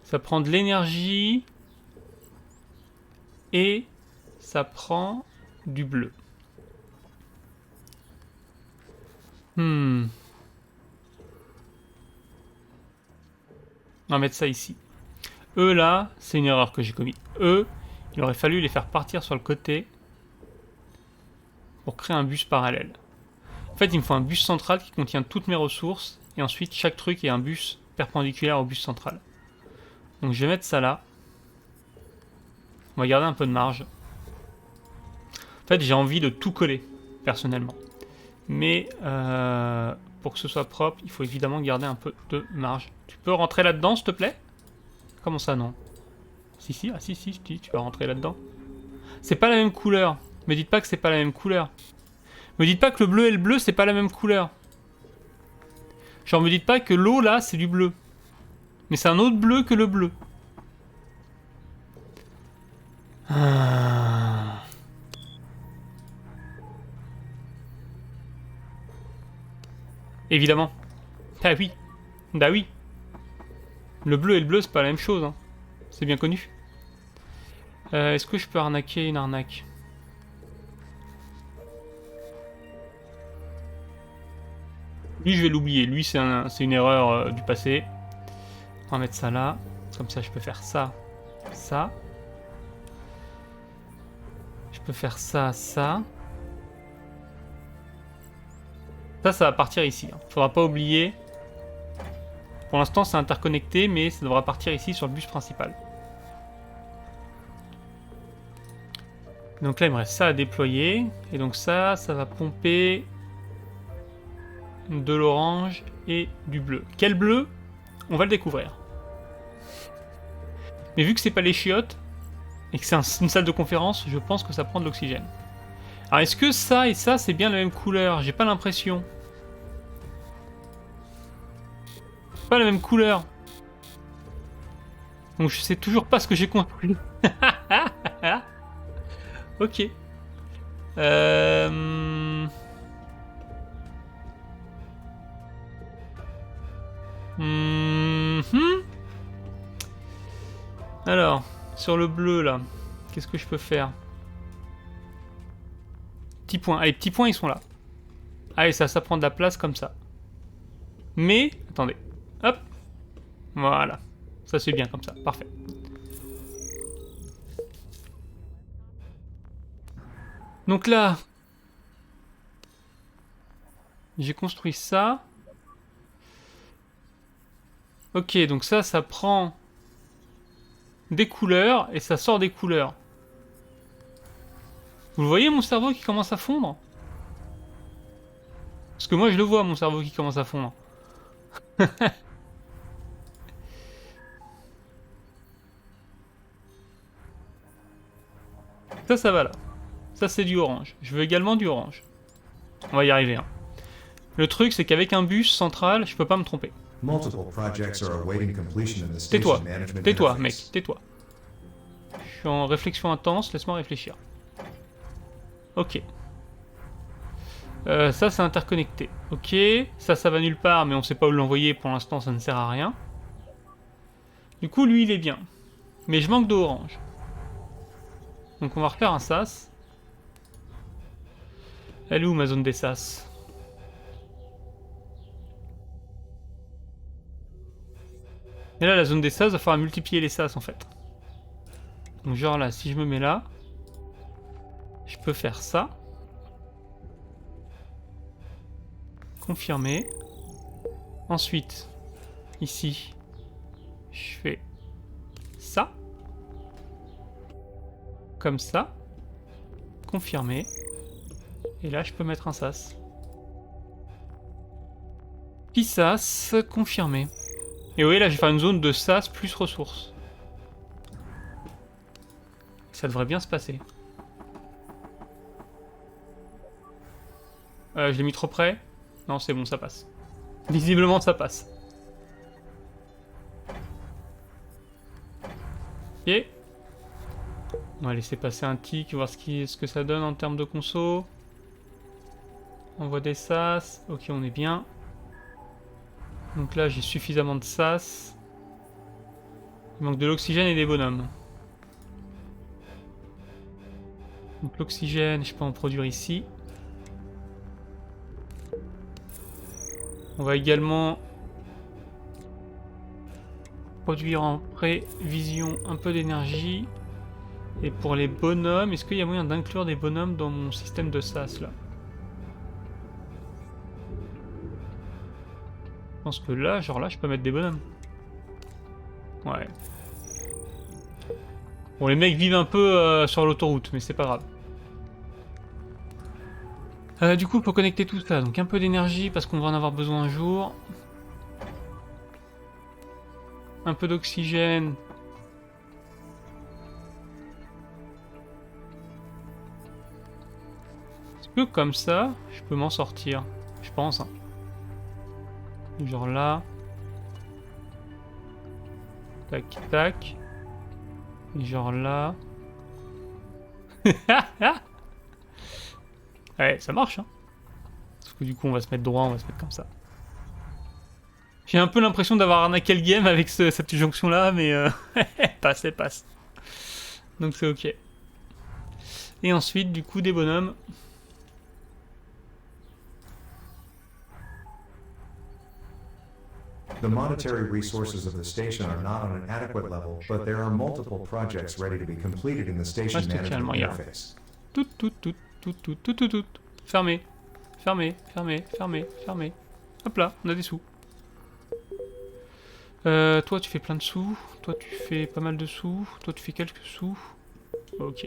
A: Ça prend de l'énergie. Et ça prend du bleu. On va mettre ça ici. Eux là, c'est une erreur que j'ai commise. Eux, il aurait fallu les faire partir sur le côté pour créer un bus parallèle. En fait, il me faut un bus central qui contient toutes mes ressources et ensuite chaque truc est un bus perpendiculaire au bus central. Donc je vais mettre ça là. On va garder un peu de marge. En fait, j'ai envie de tout coller, personnellement. Mais pour que ce soit propre, il faut évidemment garder un peu de marge. Tu peux rentrer là-dedans, s'il te plaît? Comment ça, non? Si, ah si, tu vas rentrer là-dedans. C'est pas la même couleur. Me dites pas que c'est pas la même couleur. Me dites pas que le bleu et le bleu, c'est pas la même couleur. Genre, me dites pas que l'eau, là, c'est du bleu. Mais c'est un autre bleu que le bleu. Évidemment. Ah oui. Bah oui. Le bleu et le bleu, c'est pas la même chose. Hein. C'est bien connu. Est-ce que je peux arnaquer une arnaque? Lui, je vais l'oublier. Lui, c'est une erreur du passé. On va mettre ça là. Comme ça, je peux faire ça. Ça. Je peux faire ça, ça. Ça va partir ici. Faudra pas oublier. Pour l'instant, c'est interconnecté, mais ça devra partir ici sur le bus principal. Donc là, il me reste ça à déployer. Et donc ça va pomper de l'orange et du bleu. Quel bleu? On va le découvrir. Mais vu que c'est pas les chiottes, et que c'est une salle de conférence, je pense que ça prend de l'oxygène. Alors est-ce que ça et ça, c'est bien la même couleur? J'ai pas l'impression. Pas la même couleur. Donc je sais toujours pas ce que j'ai construit. Ok. Alors, sur le bleu là, qu'est-ce que je peux faire? Petits points. Allez, petits points, ils sont là. Allez, ça prend de la place comme ça. Mais, attendez. Hop. Voilà. Ça c'est bien comme ça. Parfait. Donc là, j'ai construit ça. Ok, donc ça prend des couleurs et ça sort des couleurs. Vous le voyez mon cerveau qui commence à fondre? Parce que moi je le vois mon cerveau qui commence à fondre. Ça va là. Ça c'est du orange. Je veux également du orange. On va y arriver. Hein. Le truc c'est qu'avec un bus central, je peux pas me tromper. Tais-toi, tais-toi mec, tais-toi. Je suis en réflexion intense, laisse-moi réfléchir. Ok. Ça c'est interconnecté. Ok. Ça va nulle part, mais on sait pas où l'envoyer, pour l'instant ça ne sert à rien. Du coup lui il est bien. Mais je manque d'orange. Donc on va refaire un sas. Elle est où ma zone des sas? Et là la zone des sas, va falloir multiplier les sas en fait. Donc genre là, si je me mets là, je peux faire ça. Confirmer. Ensuite, ici, je fais ça. Comme ça. Confirmer. Et là, je peux mettre un sas. Puis sas, confirmer. Et vous voyez, là, je vais faire une zone de sas plus ressources. Ça devrait bien se passer. Je l'ai mis trop près. Non, c'est bon, ça passe. Visiblement, ça passe. Ok. On va laisser passer un tic, voir ce que ça donne en termes de conso. On voit des sas. Ok, on est bien. Donc là, j'ai suffisamment de sas. Il manque de l'oxygène et des bonhommes. Donc l'oxygène, je peux en produire ici. On va également produire en prévision un peu d'énergie. Et pour les bonhommes, est-ce qu'il y a moyen d'inclure des bonhommes dans mon système de sas là? Je pense que là, genre là, je peux mettre des bonhommes. Ouais. Bon, les mecs vivent un peu sur l'autoroute, mais c'est pas grave. Du coup, pour connecter tout ça, donc un peu d'énergie parce qu'on va en avoir besoin un jour. Un peu d'oxygène. Est-ce que comme ça, je peux m'en sortir? Je pense. Hein. Genre là. Tac, tac. Et genre là. Ouais, ça marche, hein. Parce que du coup, on va se mettre droit, on va se mettre comme ça. J'ai un peu l'impression d'avoir arnaqué le game avec cette jonction-là, mais passe, elle passe. Donc c'est ok. Et ensuite, du coup, des bonhommes.
B: The monetary resources of the station are not on an adequate level, but there are multiple projects ready to be completed in the station
A: Reste calme,
B: management
A: regarde.
B: interface.
A: Tout. Fermé. Fermé. Hop là, on a des sous. Toi, tu fais plein de sous. Toi, tu fais pas mal de sous. Toi, tu fais quelques sous. Ok.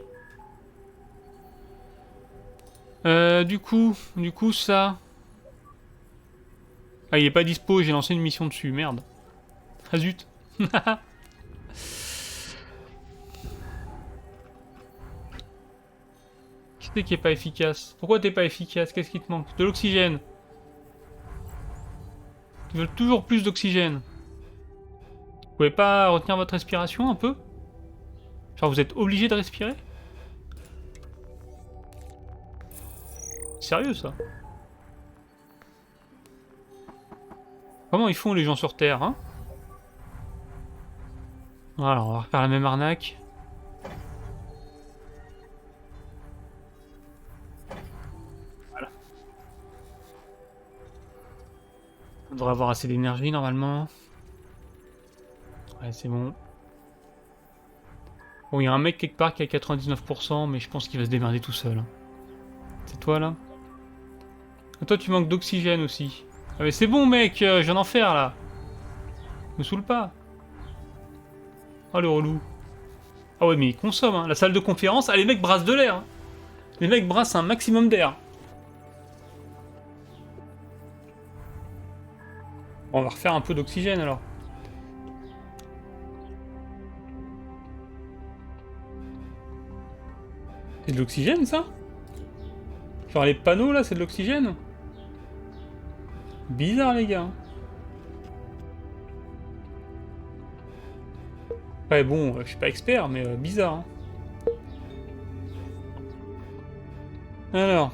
A: Du coup, ça... Ah, il est pas dispo, j'ai lancé une mission dessus, merde. Ah zut. Qui c'est qui est pas efficace? Pourquoi t'es pas efficace? Qu'est-ce qui te manque? De l'oxygène. Tu veux toujours plus d'oxygène. Vous pouvez pas retenir votre respiration un peu? Genre vous êtes obligé de respirer? Sérieux ça? Comment ils font les gens sur Terre, hein? Voilà, on va refaire la même arnaque. Voilà. On devrait avoir assez d'énergie normalement. Ouais, c'est bon. Bon, il y a un mec quelque part qui a 99%, mais je pense qu'il va se démerder tout seul. Hein. C'est toi là? Et toi, tu manques d'oxygène aussi. Ah, mais c'est bon, mec, je viens d'en faire là. Me saoule pas. Oh le relou. Ah ouais, mais il consomme, hein. La salle de conférence, ah, les mecs brassent de l'air. Hein. Les mecs brassent un maximum d'air. Bon, on va refaire un peu d'oxygène alors. C'est de l'oxygène ça? Genre les panneaux là, c'est de l'oxygène? Bizarre les gars. Ouais bon, je suis pas expert, mais bizarre. Hein. Alors,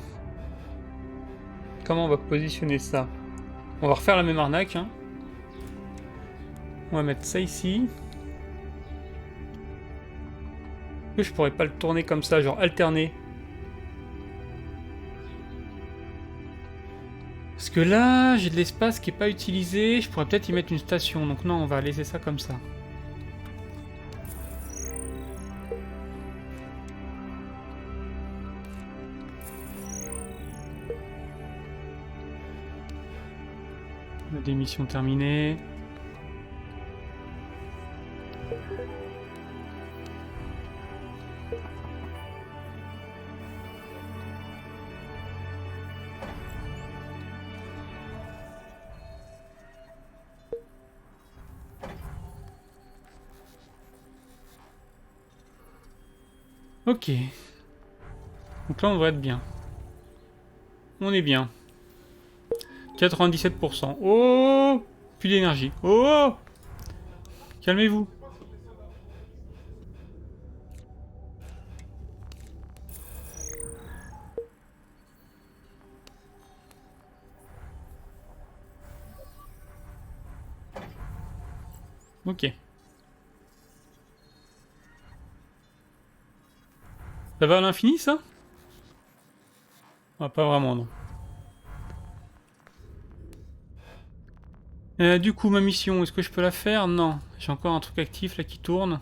A: comment on va positionner ça? On va refaire la même arnaque. Hein. On va mettre ça ici. Que je pourrais pas le tourner comme ça, genre alterner. Parce que là, j'ai de l'espace qui est pas utilisé. Je pourrais peut-être y mettre une station. Donc non, on va laisser ça comme ça. On a des missions terminées. Ok. Donc là, on devrait être bien. On est bien. 97%. Oh! Plus d'énergie. Oh! Calmez-vous. Ok. Ça va à l'infini, ça? Ah, pas vraiment, non. Du coup, ma mission, est-ce que je peux la faire? Non. J'ai encore un truc actif, là, qui tourne.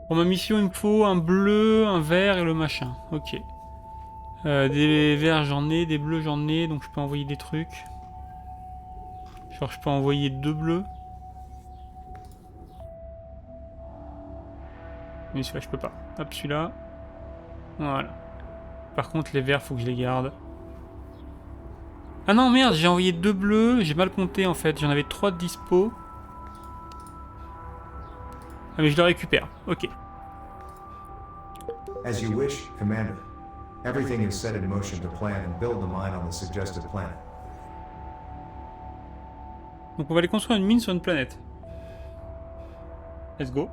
A: Pour ma mission, il me faut un bleu, un vert et le machin. Ok. Des verts, j'en ai. Des bleus, j'en ai. Donc, je peux envoyer des trucs. Genre, je peux envoyer 2 bleus. Mais celui-là, je peux pas. Hop, celui-là. Voilà. Par contre, les verts, faut que je les garde. Ah non, merde, j'ai envoyé 2 bleus. J'ai mal compté, en fait. J'en avais 3 de dispo. Ah, mais je le récupère. Ok.
B: As you wish, Commander. Everything is set in motion to plan and build the mine on the suggested planet.
A: Donc, on va aller construire une mine sur une planète. Let's go.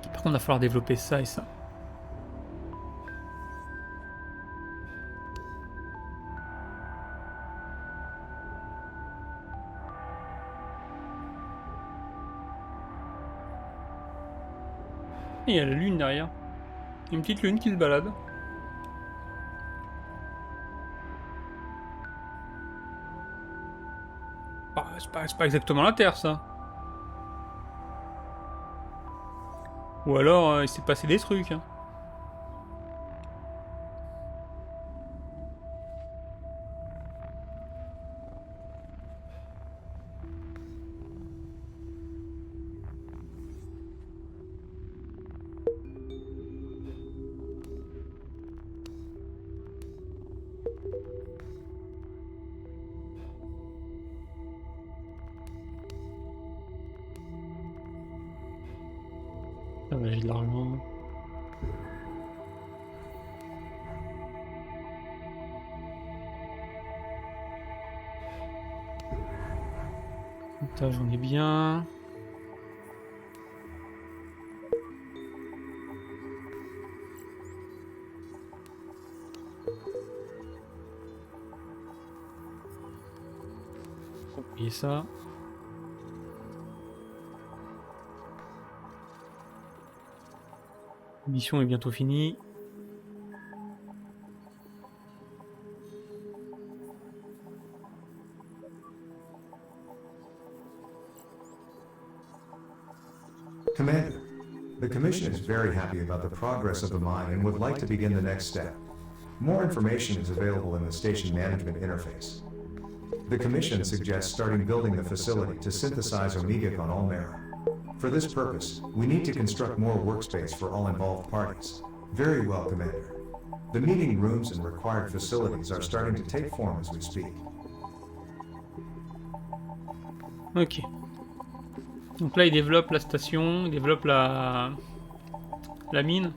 A: Par contre, il va falloir développer ça et ça. Et il y a la lune derrière. Une petite lune qui se balade. Ah, c'est pas exactement la Terre, ça. Ou alors, il s'est passé des trucs. Hein. Ah bah, j'ai de l'argent. Ça, j'en ai bien. Oubliez ça. La mission est bientôt finie.
B: Commander, the Commission is very happy about the progress of the mine and would like to begin the next step. More information is available in the station management interface. The Commission suggests starting building the facility to synthesize Omega on Almera. For this purpose, we need to construct more workspace for all involved parties. Very well, Commander. The meeting rooms and required facilities are starting to take form as we speak.
A: Ok. Donc là, il développe la station, il développe la mine.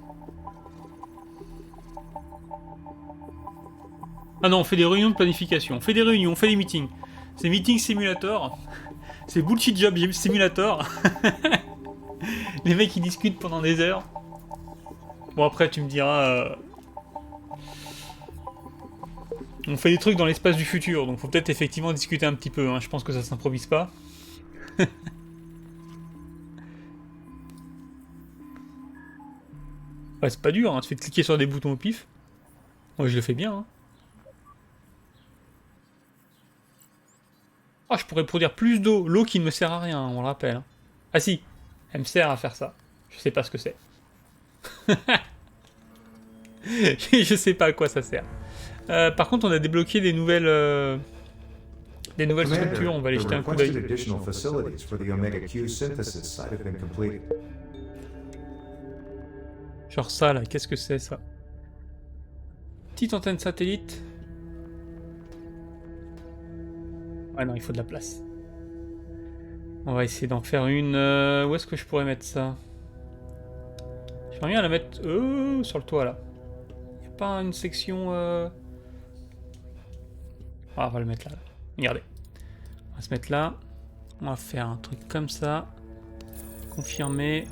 A: Ah non, on fait des réunions de planification, on fait des réunions, on fait des meetings. C'est Meeting Simulator, c'est Bullshit Job Simulator. Les mecs ils discutent pendant des heures. Bon après tu me diras... On fait des trucs dans l'espace du futur, donc faut peut-être effectivement discuter un petit peu, hein. Je pense que ça s'improvise pas. Ouais, c'est pas dur, hein. Tu fais cliquer sur des boutons au pif. Moi je le fais bien. Hein. Ah, je pourrais produire plus d'eau. L'eau qui ne me sert à rien, on le rappelle. Hein. Ah si, elle me sert à faire ça. Je sais pas ce que c'est. Je sais pas à quoi ça sert. Par contre, on a débloqué des nouvelles structures. On va aller jeter un coup d'œil. Genre ça là, qu'est-ce que c'est ça? Petite antenne satellite. Ouais non, il faut de la place. On va essayer d'en faire une... où est-ce que je pourrais mettre ça? J'aimerais bien la mettre sur le toit là. Y a pas une section... Ah, on va le mettre là. Regardez. On va se mettre là. On va faire un truc comme ça. Confirmer.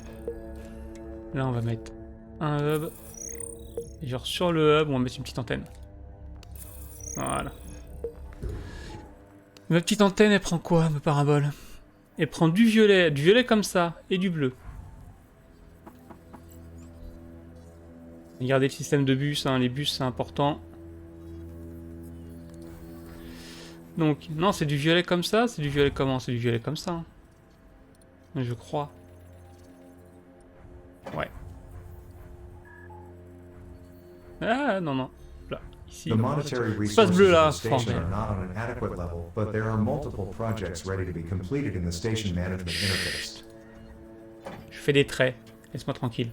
A: Là, on va mettre un hub. Et genre sur le hub, on va mettre une petite antenne. Voilà. Ma petite antenne, elle prend quoi, ma parabole? Elle prend du violet comme ça, et du bleu. Regardez le système de bus, hein, les bus c'est important. Donc, non, c'est du violet comme ça, c'est du violet comment? C'est du violet comme ça. Hein. Je crois. Ouais. Ah, non, non. Là, ici.
B: The monetary
A: Espace
B: resources
A: bleu
B: of
A: là,
B: the station
A: bordel.
B: are not on an adequate level, but there are multiple projects ready to be completed in the station management interface.
A: Je fais des traits. Laisse-moi tranquille.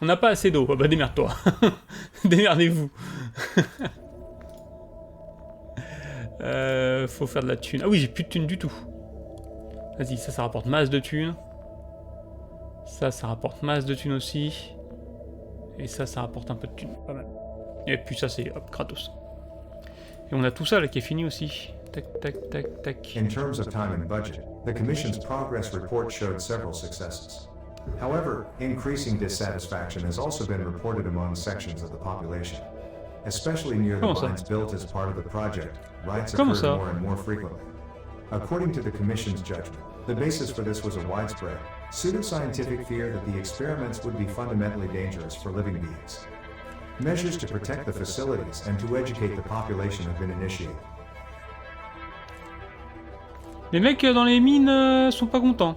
A: On n'a pas assez d'eau. Oh, bah démerde-toi. Démerdez-vous. Faut faire de la thune. Ah oui, j'ai plus de thune du tout. Vas-y, ça rapporte masse de thunes. Ça rapporte masse de thunes aussi. Et ça rapporte un peu de thunes. Pas mal. Et puis ça, c'est hop, gratos. Et on a tout ça là qui est fini aussi. Tac, tac, tac, tac.
B: In terms of time and budget, the Commission's progress report showed several successes. However, increasing dissatisfaction has also been reported among sections of the population. Especially near the
A: Comment ça?
B: lines built as part of the project, riots
A: Comment
B: occurred
A: ça?
B: more and more frequently. According to the Commission's judgment, the basis for this was a widespread, pseudoscientific fear that the experiments would be fundamentally dangerous for living beings. Measures to protect the facilities and to educate the population have been initiated.
A: Les mecs dans les mines sont pas contents.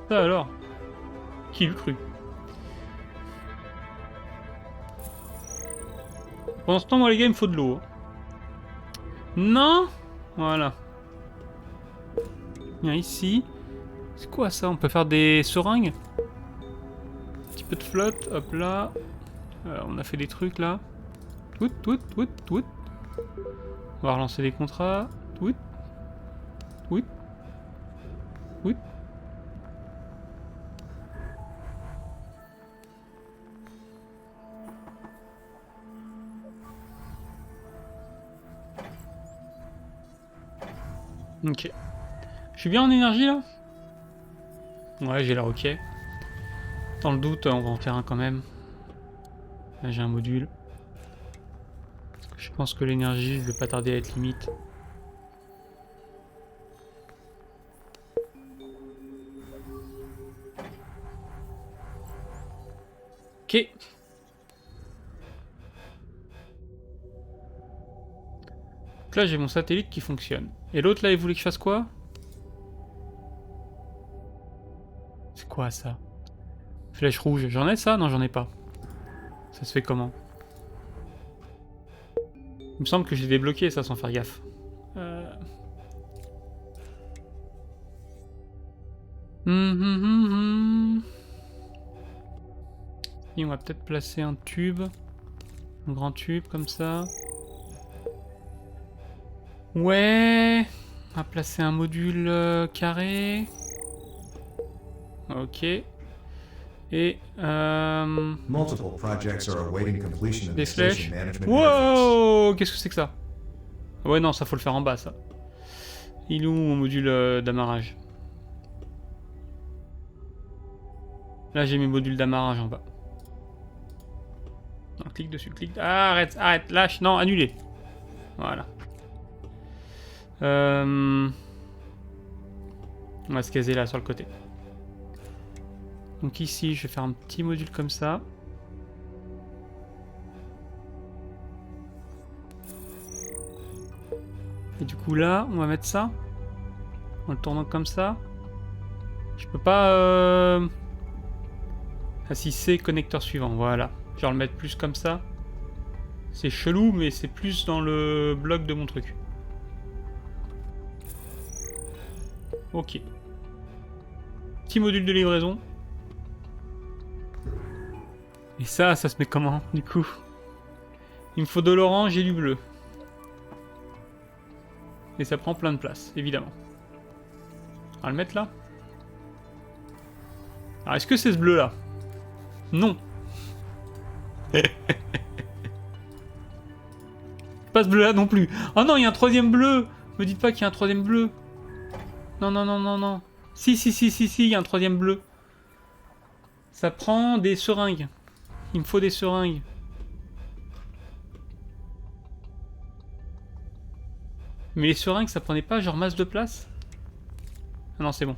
A: Ça alors? Qui l'eût cru? Pendant ce temps, moi les gars, il me faut de l'eau. Hein. Non? Voilà. Viens ici. C'est quoi ça? On peut faire des seringues? Un petit peu de flotte, hop là. On a fait des trucs là. Tout, tout, tout, tout. On va relancer les contrats. Tout. Tout. Tout. Ok. Je suis bien en énergie là? Ouais, j'ai l'air ok. Dans le doute, on va en faire un quand même. Là, j'ai un module. Je pense que l'énergie, je vais pas tarder à être limite. Ok. Donc là, j'ai mon satellite qui fonctionne. Et l'autre, là, il voulait que je fasse quoi? C'est quoi, ça? Flèche rouge. J'en ai, ça? Non, j'en ai pas. Ça se fait comment? Il me semble que j'ai débloqué ça sans faire gaffe. Et on va peut-être placer un tube. Un grand tube, comme ça. Ouais, on va placer un module carré. Ok. Et
B: Multiple projects are awaiting completion in
A: des
B: the station
A: flèches.
B: management interface.
A: Wow, qu'est-ce que c'est que ça? Ouais, non, ça faut le faire en bas, ça. Il est où mon module d'amarrage? Là, j'ai mes modules d'amarrage en bas. Non, clique dessus, clique. Ah, arrête, arrête, lâche, non, annulé. Voilà. On va se caser là sur le côté. Donc ici, je vais faire un petit module comme ça. Et du coup là, on va mettre ça. En le tournant comme ça. Je peux pas... Ah si, c'est connecteur suivant, voilà. Je vais le mettre plus comme ça. C'est chelou, mais c'est plus dans le bloc de mon truc. Ok. Petit module de livraison. Et ça se met comment, du coup? Il me faut de l'orange et du bleu. Et ça prend plein de place, évidemment. On va le mettre là. Alors, est-ce que c'est ce bleu-là? Non. Pas ce bleu-là non plus. Oh non, il y a un troisième bleu. Me dites pas qu'il y a un troisième bleu. Non, non, non, non, non. Si, il y a un troisième bleu. Ça prend des seringues. Il me faut des seringues. Mais les seringues, ça prenait pas genre masse de place? Ah non, c'est bon.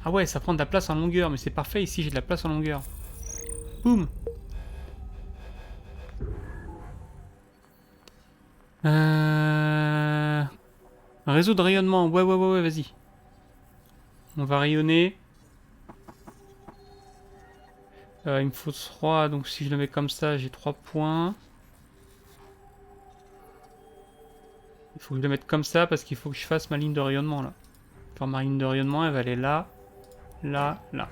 A: Ah ouais, ça prend de la place en longueur, mais c'est parfait, ici j'ai de la place en longueur. Boum. Un réseau de rayonnement, ouais, vas-y. On va rayonner. Il me faut 3, donc si je le mets comme ça, j'ai 3 points. Il faut que je le mette comme ça parce qu'il faut que je fasse ma ligne de rayonnement là. Alors ma ligne de rayonnement, elle va aller là, là, là.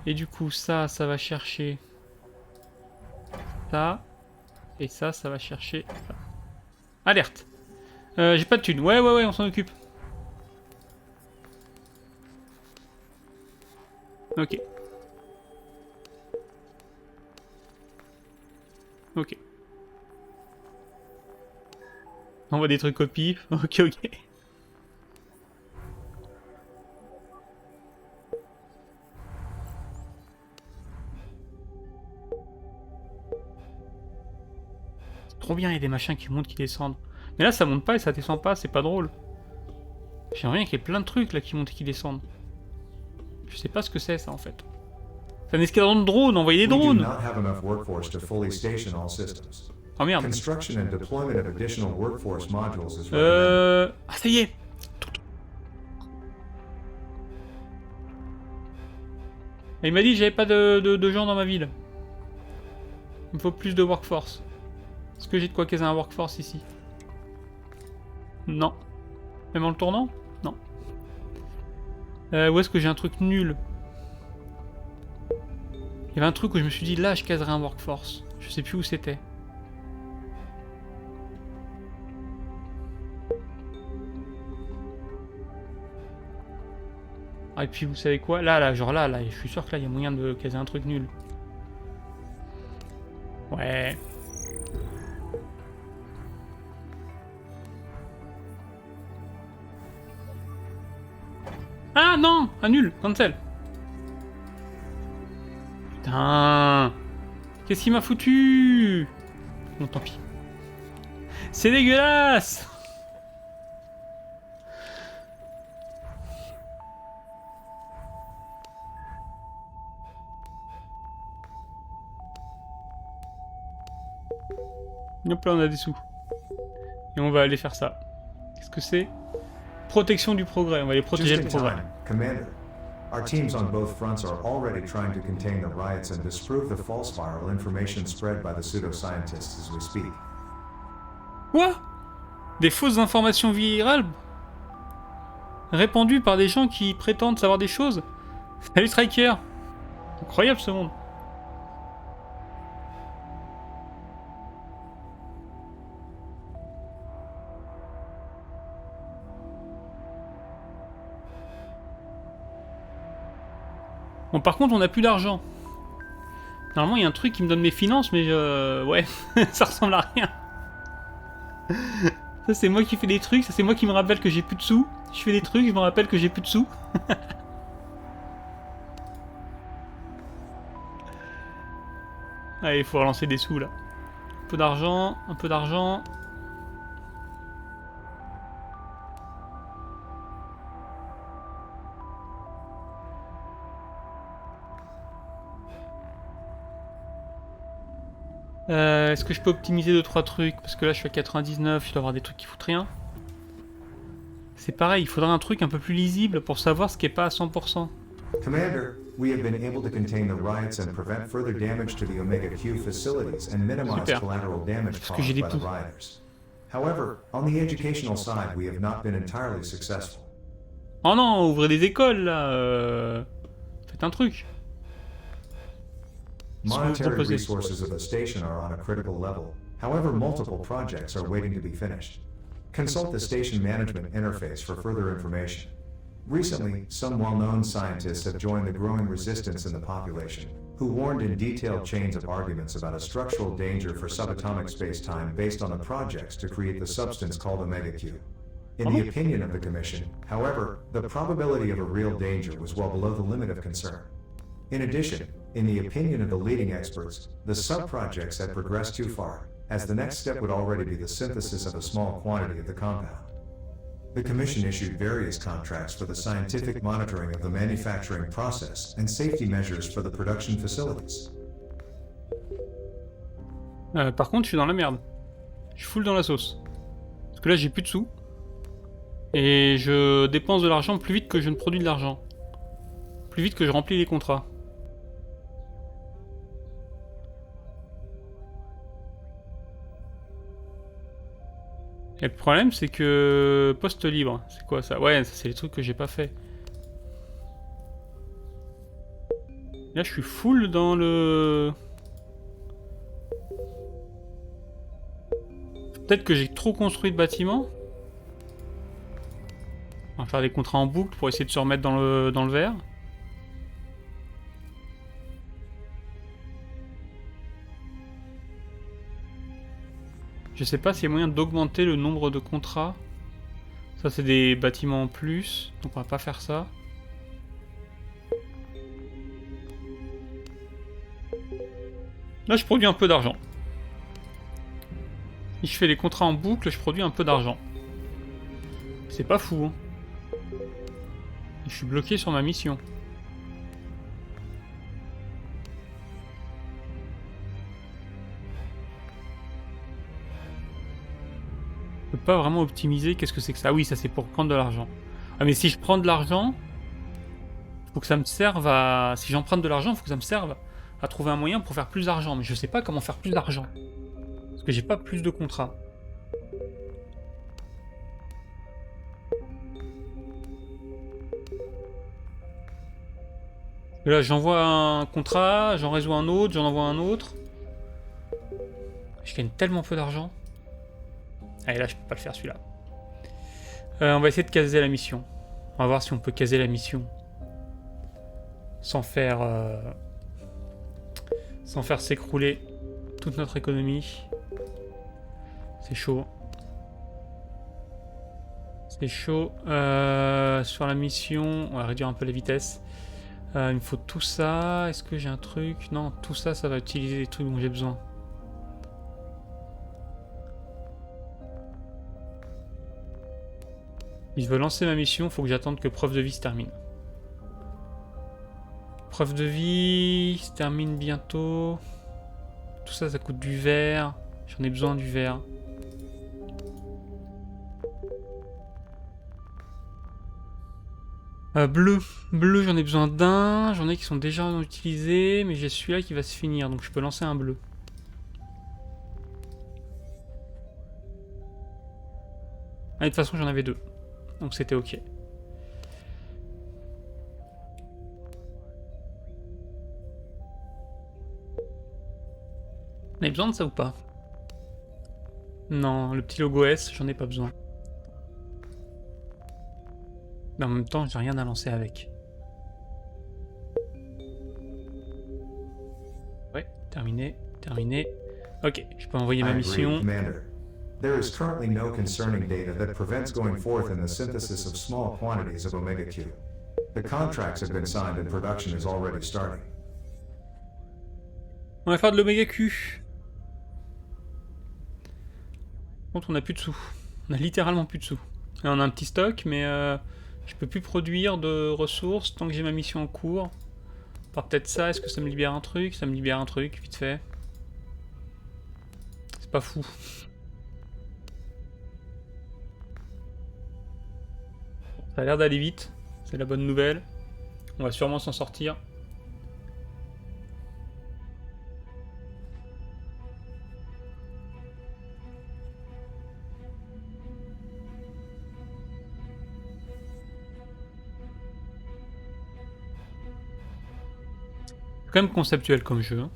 A: Et du coup, ça va chercher ça. Et ça va chercher ça. Alerte. J'ai pas de thune. Ouais, on s'en occupe. Ok. Ok. On voit des trucs au pif. Ok. Trop bien, il y a des machins qui montent, qui descendent. Mais là, ça monte pas et ça descend pas, c'est pas drôle. J'aimerais bien qu'il y ait plein de trucs là qui montent et qui descendent. Je sais pas ce que c'est ça en fait. C'est un escadron de drones, envoyez des drones! Oh merde. Ah ça y est! Il m'a dit que j'avais pas de gens dans ma ville. Il me faut plus de workforce. Est-ce que j'ai de quoi caser un workforce ici? Non. Même en le tournant? Non. Où est-ce que j'ai un truc nul? Il y avait un truc où je me suis dit là je caserai un workforce. Je sais plus où c'était. Ah et puis vous savez quoi? Là, genre là, je suis sûr que là il y a moyen de caser un truc nul. Ouais. Ah non! Un nul! Cancel! Putain! Qu'est-ce qu'il m'a foutu? Bon, tant pis. C'est dégueulasse! Hop là, on a des sous. Et on va aller faire ça. Qu'est-ce que c'est? Protection du progrès. On va aller protéger le progrès.
B: Commander, our teams on both fronts are already trying to contain the riots and disprove the false viral information spread by the pseudoscientists as we speak.
A: Quoi? Des fausses informations virales répandues par des gens qui prétendent savoir des choses? Salut Striker! Incroyable ce monde. Bon, par contre, on n'a plus d'argent. Normalement, il y a un truc qui me donne mes finances, mais ouais, ça ressemble à rien. Ça, c'est moi qui fais des trucs, ça, c'est moi qui me rappelle que j'ai plus de sous. Je fais des trucs, je me rappelle que j'ai plus de sous. Allez, il faut relancer des sous, là. Un peu d'argent, un peu d'argent. Est-ce que je peux optimiser 2-3 trucs? Parce que là je suis à 99, je dois avoir des trucs qui foutent rien. C'est pareil, il faudrait un truc un peu plus lisible pour savoir ce qui est pas à 100%.
B: Commander, we have been able to contain the riots and prevent further damage to the Omega Q facilities and minimize collateral damage caused by the rioters. However, on the educational side, we have not been entirely successful.
A: Oh non, ouvrez des écoles là. Faites un truc.
B: Monetary resources of the station are on a critical level. However, multiple projects are waiting to be finished. Consult the station management interface for further information. Recently, some well-known scientists have joined the growing resistance in the population, who warned in detailed chains of arguments about a structural danger for subatomic space-time based on the projects to create the substance called Omega Q. In the opinion of the Commission, however, the probability of a real danger was well below the limit of concern. In addition, In the opinion of the leading experts, the sub-projects had progressed too far, as the next step would already be the synthesis of a small quantity of the compound. The Commission issued various contracts for the scientific monitoring of the manufacturing process and safety measures for the production facilities.
A: Par contre, je suis dans la merde. Je suis full dans la sauce. Parce que là, j'ai plus de sous. Et je dépense de l'argent plus vite que je ne produis de l'argent. Plus vite que je remplis les contrats. Et le problème, c'est que... Poste libre, c'est quoi ça? Ouais, ça c'est les trucs que j'ai pas fait. Là, je suis full dans le... Peut-être que j'ai trop construit de bâtiments. On va faire des contrats en boucle pour essayer de se remettre dans le vert. Je sais pas s'il y a moyen d'augmenter le nombre de contrats. Ça c'est des bâtiments en plus, donc on va pas faire ça. Là je produis un peu d'argent. Si je fais les contrats en boucle, je produis un peu d'argent. C'est pas fou, hein. Je suis bloqué sur ma mission. Je peux pas vraiment optimiser. Qu'est-ce que c'est que ça? Ah oui, ça c'est pour prendre de l'argent. Ah mais si je prends de l'argent, faut que ça me serve à... Si j'emprunte de l'argent, faut que ça me serve à trouver un moyen pour faire plus d'argent. Mais je sais pas comment faire plus d'argent. Parce que j'ai pas plus de contrats. Et là, j'envoie un contrat, j'en résous un autre, j'en envoie un autre. Je gagne tellement peu d'argent. Allez, là, je peux pas le faire celui-là. On va essayer de caser la mission. On va voir si on peut caser la mission. Sans faire s'écrouler toute notre économie. C'est chaud. C'est chaud. Sur la mission, on va réduire un peu la vitesse. Il me faut tout ça. Est-ce que j'ai un truc? Non, tout ça, ça va utiliser les trucs dont j'ai besoin. Si je veux lancer ma mission, il faut que j'attende que preuve de vie se termine. Preuve de vie se termine bientôt. Tout ça, ça coûte du verre. J'en ai besoin du verre. Bleu, j'en ai besoin d'un. J'en ai qui sont déjà utilisés, mais j'ai celui-là qui va se finir, donc je peux lancer un bleu. Ah, de toute façon, j'en avais deux, donc c'était ok. On a besoin de ça ou pas? Non, le petit logo S, j'en ai pas besoin. Mais en même temps, j'ai rien à lancer avec. Ouais, terminé, terminé. Ok, je peux envoyer ma mission.
B: Commander. There is currently no concerning data that prevents going forth in the synthesis of small quantities of Omega Q. The contracts have been signed and production is already starting.
A: On va faire de l'Omega Q. Par contre, on a plus de sous. On a littéralement plus de sous. Là, on a un petit stock, mais je peux plus produire de ressources tant que j'ai ma mission en cours. Par peut-être ça, est-ce que ça me libère un truc? Ça me libère un truc, vite fait. C'est pas fou. Ça a l'air d'aller vite, c'est la bonne nouvelle. On va sûrement s'en sortir. C'est quand même conceptuel comme jeu.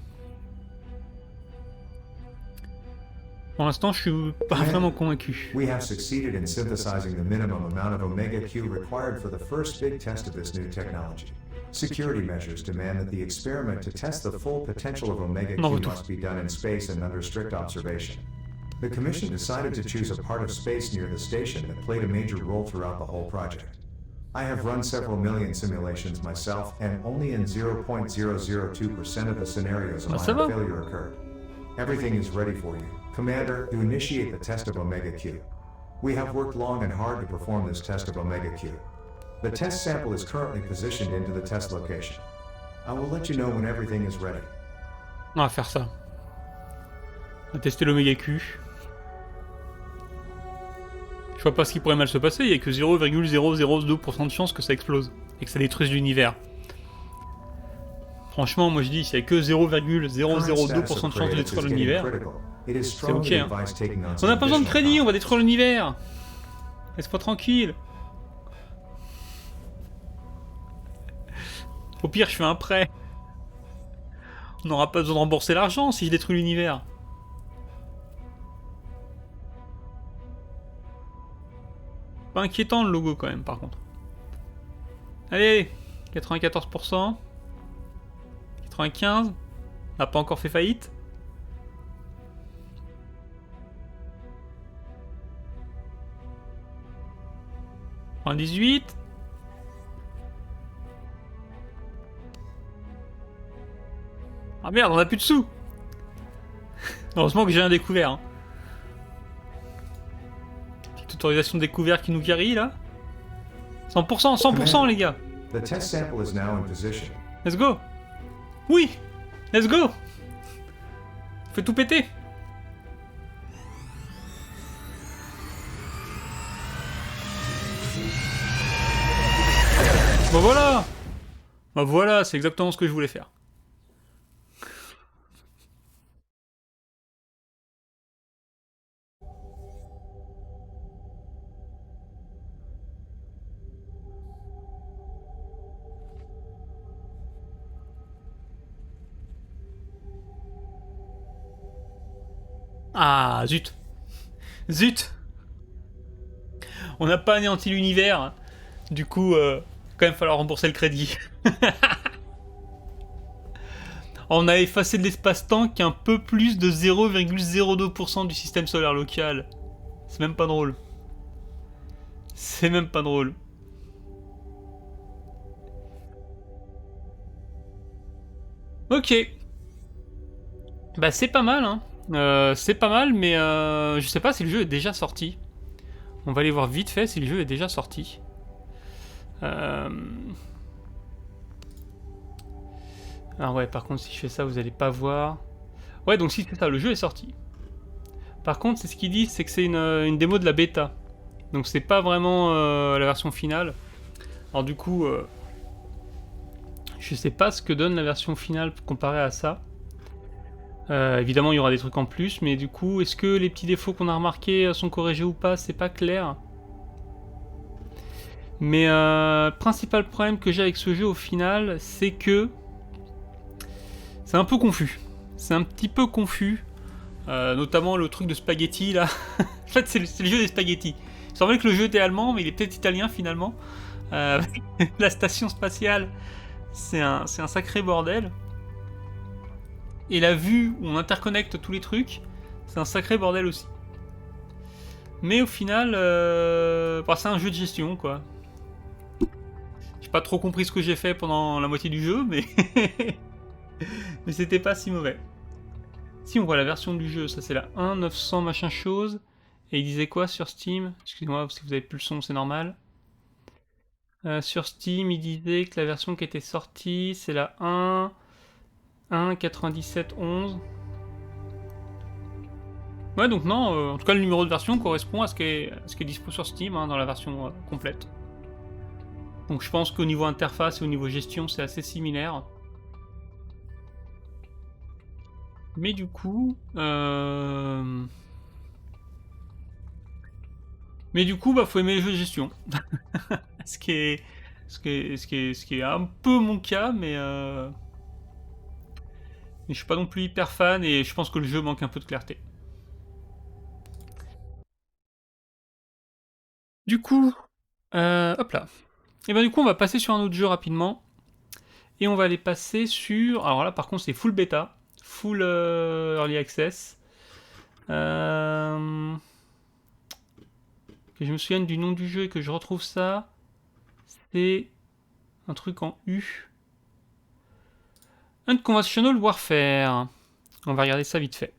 A: Pour l'instant, je suis pas vraiment convaincu.
B: We have succeeded in synthesizing the minimum amount of Omega Q required for the first big test of this new technology. Security measures demand that the experiment to test the full potential of Omega Q must be done in space and under strict observation. The Commission decided to choose a part of space near the station that played a major role throughout the whole project. I have run several million simulations myself, and only in 0.002% of the scenarios a
A: Bah, ça
B: minor
A: va.
B: failure occurred. Everything is ready for you, Commander, to initiate the test of Omega Q. We have worked long and hard to perform this test of Omega Q. The test sample is currently positioned into the test location. I will let you know when everything is ready.
A: On va faire ça. On va tester l'Oméga Q. Je vois pas ce qui pourrait mal se passer, il y a que 0,002% de chance que ça explose et que ça détruise l'univers. Franchement, moi je dis, s'il y a que 0,002% de chance de détruire l'univers, c'est ok. Hein. On n'a pas besoin de crédit, on va détruire l'univers. Laisse-moi tranquille. Au pire, je fais un prêt. On n'aura pas besoin de rembourser l'argent si je détruis l'univers. Pas inquiétant le logo quand même, par contre. Allez, 94%. 95%. On n'a pas encore fait faillite. En 18. Ah merde, on a plus de sous. Heureusement que j'ai rien découvert. Hein. Petite autorisation de découvert qui nous guérit là. 100%, 100% les gars.
B: The test sample is now in position.
A: Let's go. Oui, let's go. Fais tout péter. Bah voilà. Bah voilà, c'est exactement ce que je voulais faire. Ah, zut. Zut. On n'a pas anéanti l'univers. Du coup, quand même falloir rembourser le crédit. On a effacé de l'espace-temps qu'un peu plus de 0,02% du système solaire local. C'est même pas drôle. C'est même pas drôle. Ok. Bah c'est pas mal, hein. C'est pas mal, mais je sais pas si le jeu est déjà sorti. On va aller voir vite fait si le jeu est déjà sorti. Ah ouais, par contre, si je fais ça, vous allez pas voir. Ouais, donc si c'est ça, le jeu est sorti. Par contre, c'est ce qu'ils disent, c'est que c'est une démo de la bêta. Donc c'est pas vraiment la version finale. Alors du coup, je sais pas ce que donne la version finale comparée à ça. Évidemment, il y aura des trucs en plus, mais du coup, est-ce que les petits défauts qu'on a remarqués sont corrigés ou pas? C'est pas clair. Mais principal problème que j'ai avec ce jeu au final, c'est que c'est un peu confus. C'est un petit peu confus. Notamment le truc de spaghetti là. En fait, c'est le jeu des spaghettis. Il semblait que le jeu était allemand, mais il est peut-être italien finalement. La station spatiale, c'est un sacré bordel. Et la vue où on interconnecte tous les trucs, c'est un sacré bordel aussi. Mais au final, bah, c'est un jeu de gestion quoi. J'ai pas trop compris ce que j'ai fait pendant la moitié du jeu, mais mais c'était pas si mauvais. Si on voit la version du jeu, ça c'est la 1.900 machin chose. Et il disait quoi sur Steam? Excusez-moi, si vous avez plus le son, c'est normal. Sur Steam, il disait que la version qui était sortie, c'est la 1.97.11. Ouais, donc non, en tout cas le numéro de version correspond à ce qui est dispo sur Steam, hein, dans la version complète. Donc je pense qu'au niveau interface et au niveau gestion, c'est assez similaire. Mais du coup... bah, faut aimer les jeux de gestion. ce qui est un peu mon cas, mais je suis pas non plus hyper fan et je pense que le jeu manque un peu de clarté. Du coup, hop là. Et ben du coup, on va passer sur un autre jeu rapidement. Et on va aller passer sur... Alors là, par contre, c'est full bêta. Full early access. Que je me souvienne du nom du jeu et que je retrouve ça. C'est un truc en U. Unconventional Warfare. On va regarder ça vite fait.